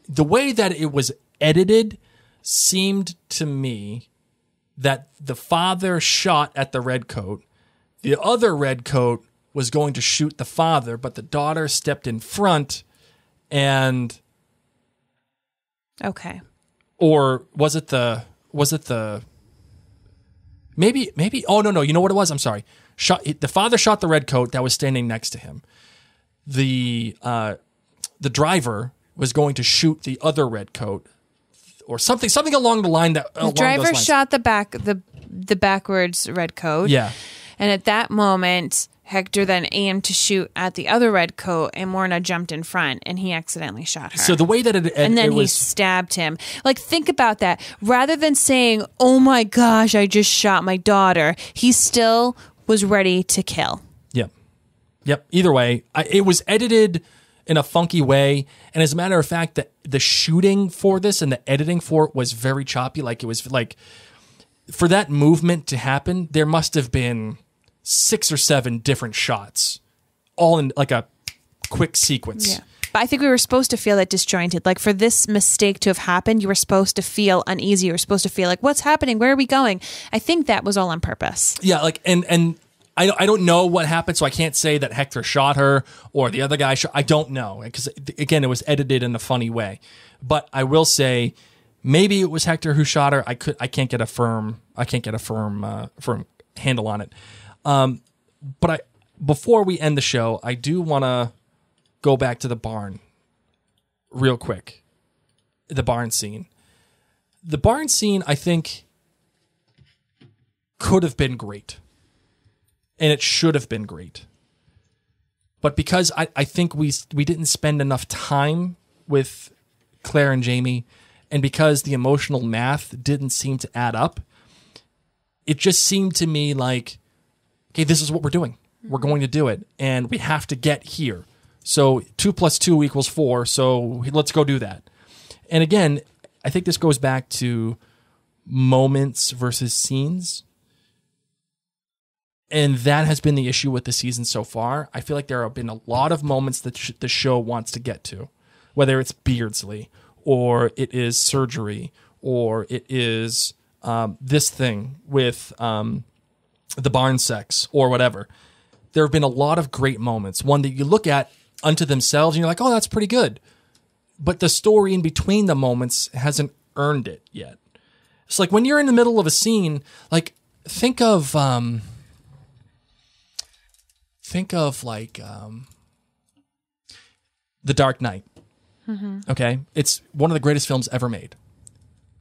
the way that it was edited seemed to me that the father shot at the redcoat. The other redcoat was going to shoot the father, but the daughter stepped in front and... Okay. Or was it the... Maybe. Oh no! You know what it was? I'm sorry. The father shot the redcoat that was standing next to him. The driver was going to shoot the other redcoat, or something along the line that the driver shot the backwards redcoat. Yeah. And at that moment, Hector then aimed to shoot at the other red coat, and Morna jumped in front, and he accidentally shot her. So the way that and then he stabbed him. Like, think about that. Rather than saying, "Oh my gosh, I just shot my daughter," he still was ready to kill. Yep. Either way, it was edited in a funky way, and as a matter of fact, the shooting for this and the editing for it was very choppy. Like, it was like, for that movement to happen, there must have been 6 or 7 different shots, all in like a quick sequence. Yeah. But I think we were supposed to feel it disjointed. Like, for this mistake to have happened, you were supposed to feel uneasy. You were supposed to feel like, what's happening? Where are we going? I think that was all on purpose. Yeah, like, and I don't know what happened, so I can't say that Hector shot her or the other guy shot. I don't know, because again, it was edited in a funny way. But I will say, maybe it was Hector who shot her. I can't get a firm handle on it. But before we end the show, I do want to go back to the barn real quick. The barn scene. The barn scene, I think, could have been great. And it should have been great. But because I think we didn't spend enough time with Claire and Jamie, and because the emotional math didn't seem to add up, it just seemed to me like, okay, this is what we're doing. We're going to do it, and we have to get here. So 2 + 2 = 4, so let's go do that. And again, I think this goes back to moments versus scenes. And that has been the issue with the season so far. I feel like there have been a lot of moments that the show wants to get to, whether it's Beardsley, or it is surgery, or it is this thing with the barn sex, or whatever. There have been a lot of great moments. One that you look at unto themselves, and you're like, oh, that's pretty good. But the story in between the moments hasn't earned it yet. It's like when you're in the middle of a scene, like, think of like The Dark Knight. Mm-hmm. Okay, it's one of the greatest films ever made,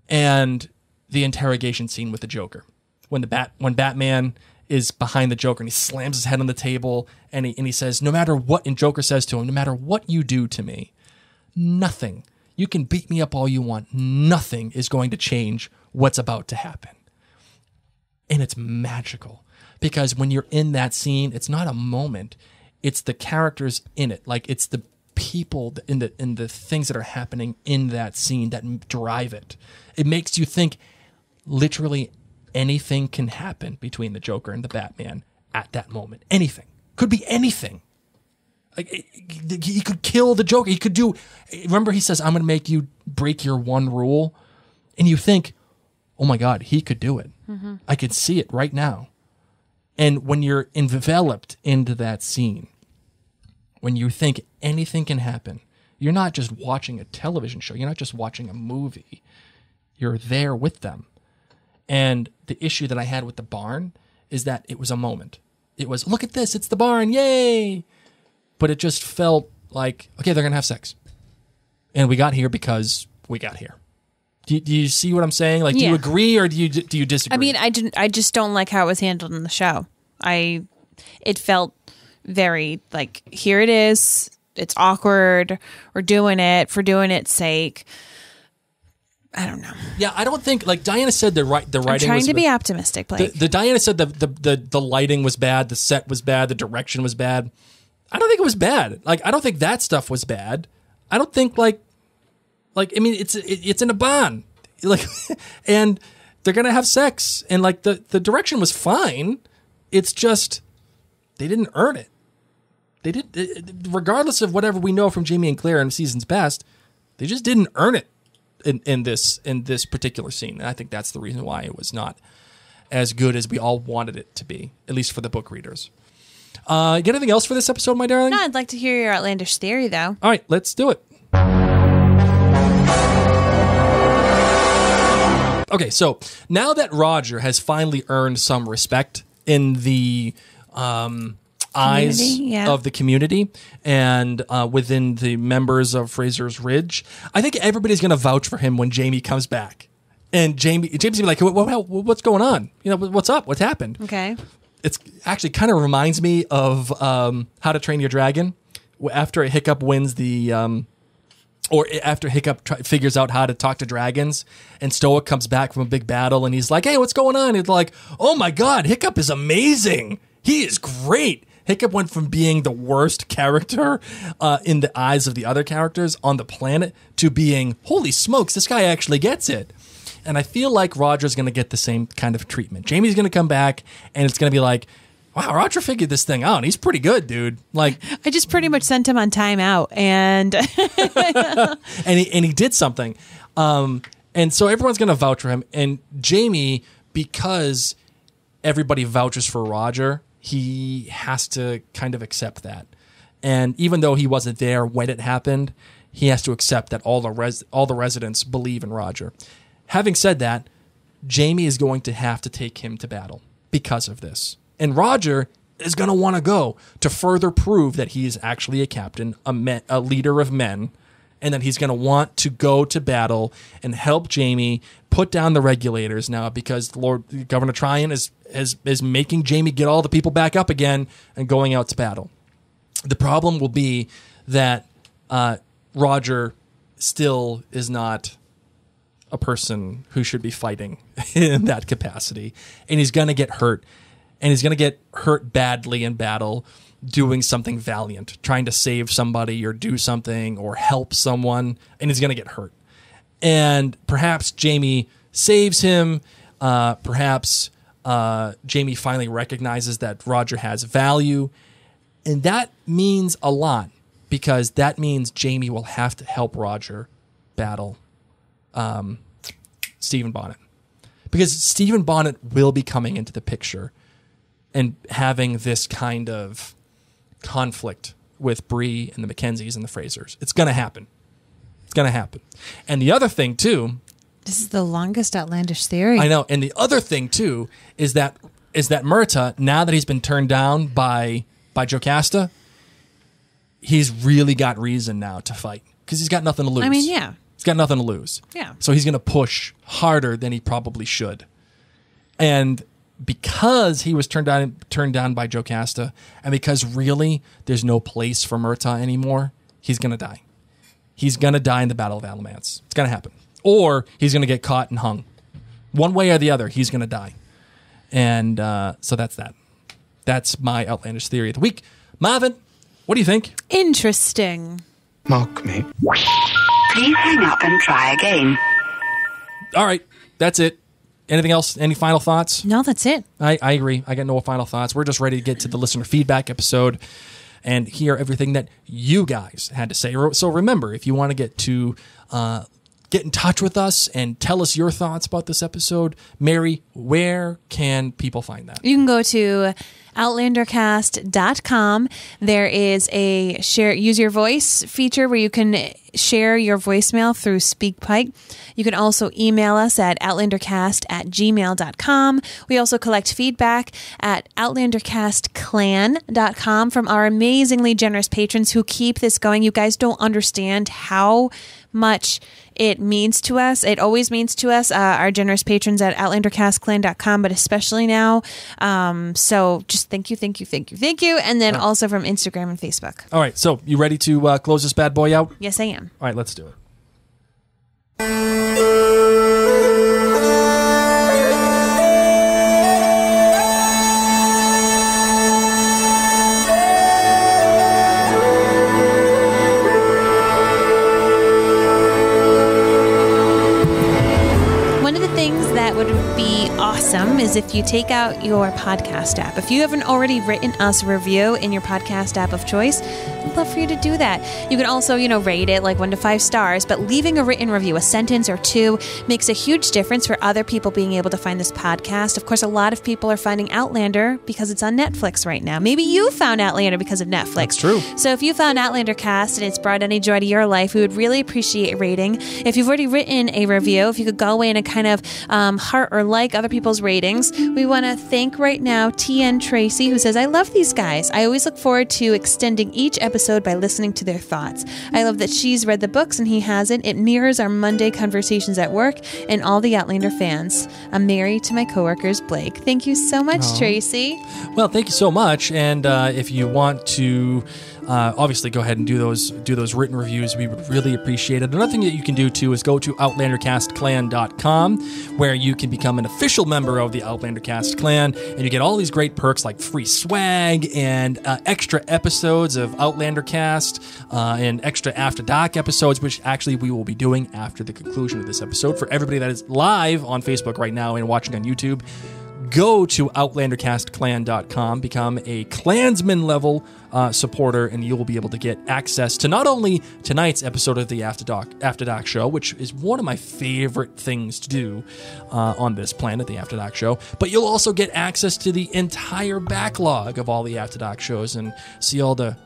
and the interrogation scene with the Joker, when Batman is behind the Joker and he slams his head on the table and he says, no matter what, and Joker says to him, no matter what you do to me, nothing. You can beat me up all you want. Nothing is going to change what's about to happen, and it's magical. Because when you're in that scene, it's not a moment. It's the characters in it. Like, it's the people in the things that are happening in that scene that drive it. It makes you think literally anything can happen between the Joker and the Batman at that moment. Anything. Could be anything. Like, he could kill the Joker. He could do... Remember, he says, I'm going to make you break your one rule. And you think, oh my God, he could do it. Mm-hmm. I could see it right now. And when you're enveloped into that scene, when you think anything can happen, you're not just watching a television show. You're not just watching a movie. You're there with them. And the issue that I had with the barn is that it was a moment. It was, look at this, it's the barn, yay! But it just felt like, okay, they're going to have sex. And we got here because we got here. Do you see what I'm saying? Like, do you agree or do you disagree? I mean, I just don't like how it was handled in the show. It felt very like, here it is. It's awkward. We're doing it for doing its sake. I don't know. Yeah, I don't think, like Diana said, the writing was... I'm trying to be optimistic, Blake. The Diana said the lighting was bad, the set was bad, the direction was bad. I don't think it was bad. Like, I don't think that stuff was bad. I don't think I mean, it's in a barn, like, and they're gonna have sex, and like the direction was fine. It's just they didn't earn it. They did, regardless of whatever we know from Jamie and Claire in season's best, they just didn't earn it in this particular scene. And I think that's the reason why it was not as good as we all wanted it to be, at least for the book readers. You got anything else for this episode, my darling? No, I'd like to hear your outlandish theory, though. All right, let's do it. Okay, so now that Roger has finally earned some respect in the eyes of the community and within the members of Fraser's Ridge, I think everybody's going to vouch for him when Jamie comes back. And Jamie's going to be like, what's going on? You know, what's up? What's happened? Okay. it's actually kind of reminds me of How to Train Your Dragon. After Hiccup wins the, or after Hiccup figures out how to talk to dragons, and Stoic comes back from a big battle, and he's like, "Hey, what's going on?" It's like, "Oh my God, Hiccup is amazing. He is great." Hiccup went from being the worst character in the eyes of the other characters on the planet to being, holy smokes, this guy actually gets it. And I feel like Roger's going to get the same kind of treatment. Jamie's going to come back, and it's going to be like, wow, Roger figured this thing out. He's pretty good, dude. Like, I just pretty much sent him on timeout, and and he did something. And so everyone's going to vouch for him. And Jamie, because everybody vouches for Roger, he has to kind of accept that. And even though he wasn't there when it happened, he has to accept that all the residents believe in Roger. Having said that, Jamie is going to have to take him to battle because of this. And Roger is going to want to go to further prove that he is actually a captain, a leader of men, and that he's going to want to go to battle and help Jamie put down the regulators now, because Governor Tryon is making Jamie get all the people back up again and going out to battle. The problem will be that Roger still is not a person who should be fighting in that capacity, and he's going to get hurt, and he's going to get hurt badly in battle doing something valiant, trying to save somebody or do something or help someone, and he's going to get hurt. And perhaps Jamie saves him. Perhaps Jamie finally recognizes that Roger has value, and that means a lot, because that means Jamie will have to help Roger battle Stephen Bonnet, because Stephen Bonnet will be coming into the picture and having this kind of conflict with Bree and the Mackenzies and the Frasers. It's going to happen. It's going to happen. And the other thing too, this is the longest outlandish theory. I know. And the other thing too is that Murta, now that he's been turned down by Jocasta, he's really got reason now to fight, because he's got nothing to lose. I mean, yeah. He's got nothing to lose. Yeah. So he's going to push harder than he probably should. And because he was turned down by Jocasta, and because really there's no place for Murta anymore, he's going to die. He's going to die in the Battle of Alamance. It's going to happen. Or he's going to get caught and hung. One way or the other, he's going to die. And so that's that. That's my outlandish theory of the week. Marvin, what do you think? Interesting. Mock me. Please hang up and try again. All right, that's it. Anything else? Any final thoughts? No, that's it. I agree. I got no final thoughts. We're just ready to get to the listener feedback episode and hear everything that you guys had to say. So remember, if you want to get in touch with us and tell us your thoughts about this episode, Mary, where can people find that? You can go to outlandercast.com. There is a use your voice feature where you can share your voicemail through SpeakPipe. You can also email us at outlandercast@gmail.com. We also collect feedback at outlandercastclan.com from our amazingly generous patrons who keep this going. You guys don't understand how much it means to us. It always means to us, our generous patrons at outlandercastclan.com, but especially now. So just thank you. And then also from Instagram and Facebook. All right. So you ready to close this bad boy out? Yes, I am. All right, let's do it. Awesome is if you take out your podcast app. If you haven't already written us a review in your podcast app of choice, I'd love for you to do that. You can also, rate it like 1 to 5 stars, but leaving a written review, a sentence or 2, makes a huge difference for other people being able to find this podcast. Of course, a lot of people are finding Outlander because it's on Netflix right now. Maybe you found Outlander because of Netflix. That's true. So if you found Outlander Cast and it's brought any joy to your life, we would really appreciate a rating. If you've already written a review, if you could go in and kind of heart or like other people's ratings, We want to thank right now TN Tracy, who says, I love these guys. I always look forward to extending each episode by listening to their thoughts. I love that she's read the books and he hasn't. It mirrors our Monday conversations at work and all the Outlander fans. I'm married to my coworkers, Blake. Thank you so much, Tracy. Well, thank you so much. And if you want to obviously go ahead and do those written reviews, we would really appreciate it. Another thing that you can do too is go to OutlanderCastClan.com, where you can become an official member of the Outlander Cast Clan, and you get all these great perks like free swag and extra episodes of Outlander Cast and extra After Dark episodes, which actually we will be doing after the conclusion of this episode. For everybody that is live on Facebook right now and watching on YouTube, go to OutlanderCastClan.com, become a Klansman level supporter, and you will be able to get access to not only tonight's episode of the After Dark show, which is one of my favorite things to do on this planet, the After Dark show, but you'll also get access to the entire backlog of all the After Dark shows and see all the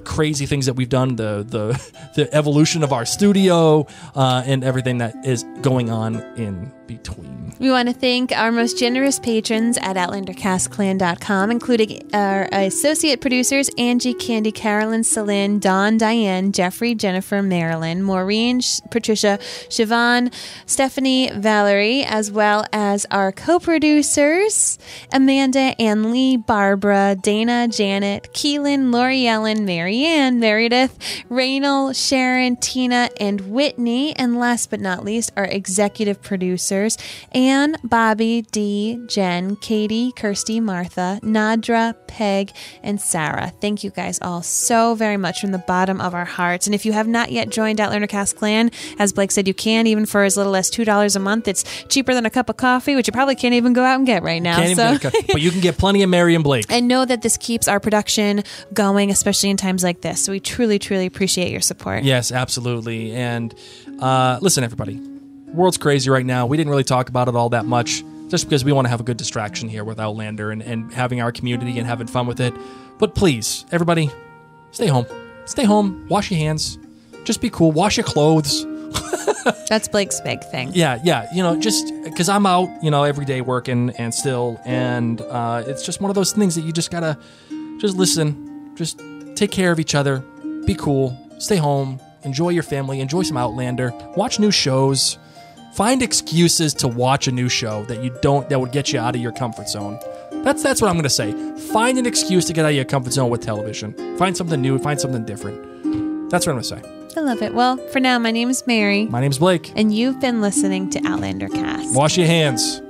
crazy things that we've done, the evolution of our studio, and everything that is going on in between. We want to thank our most generous patrons at OutlanderCastClan.com, including our associate producers, Angie, Candy, Carolyn, Celine, Dawn, Diane, Jeffrey, Jennifer, Marilyn, Maureen, Patricia, Siobhan, Stephanie, Valerie, as well as our co-producers, Amanda, Ann Lee, Barbara, Dana, Janet, Keelan, Lori Ellen, Marianne, Meredith, Raynal, Sharon, Tina, and Whitney. And last but not least, our executive producers, Anne, Bobby, Dee, Jen, Katie, Kirsty, Martha, Nadra, Peg, and Sarah. Thank you guys all so very much from the bottom of our hearts. And if you have not yet joined Outlander Cast Clan, as Blake said, you can, even for as little as $2 a month. It's cheaper than a cup of coffee, which you probably can't even go out and get right now. But you can get plenty of Mary and Blake. And know that this keeps our production going, especially in times like this. So we truly, truly appreciate your support. Yes, absolutely. And listen, everybody. World's crazy right now. We didn't really talk about it all that much, just because we want to have a good distraction here with Outlander and having our community and having fun with it. But please, everybody, stay home. Stay home. Wash your hands. Just be cool. Wash your clothes. That's Blake's big thing. Yeah. You know, just because I'm out, every day working and it's just one of those things that you just gotta just listen. Just take care of each other. Be cool. Stay home. Enjoy your family. Enjoy some Outlander. Watch new shows. Find excuses to watch a new show that would get you out of your comfort zone. That's what I'm going to say. Find an excuse to get out of your comfort zone with television. Find something new. Find something different. That's what I'm going to say. I love it. Well, for now, my name is Mary. My name's Blake. And you've been listening to Outlander Cast. Wash your hands.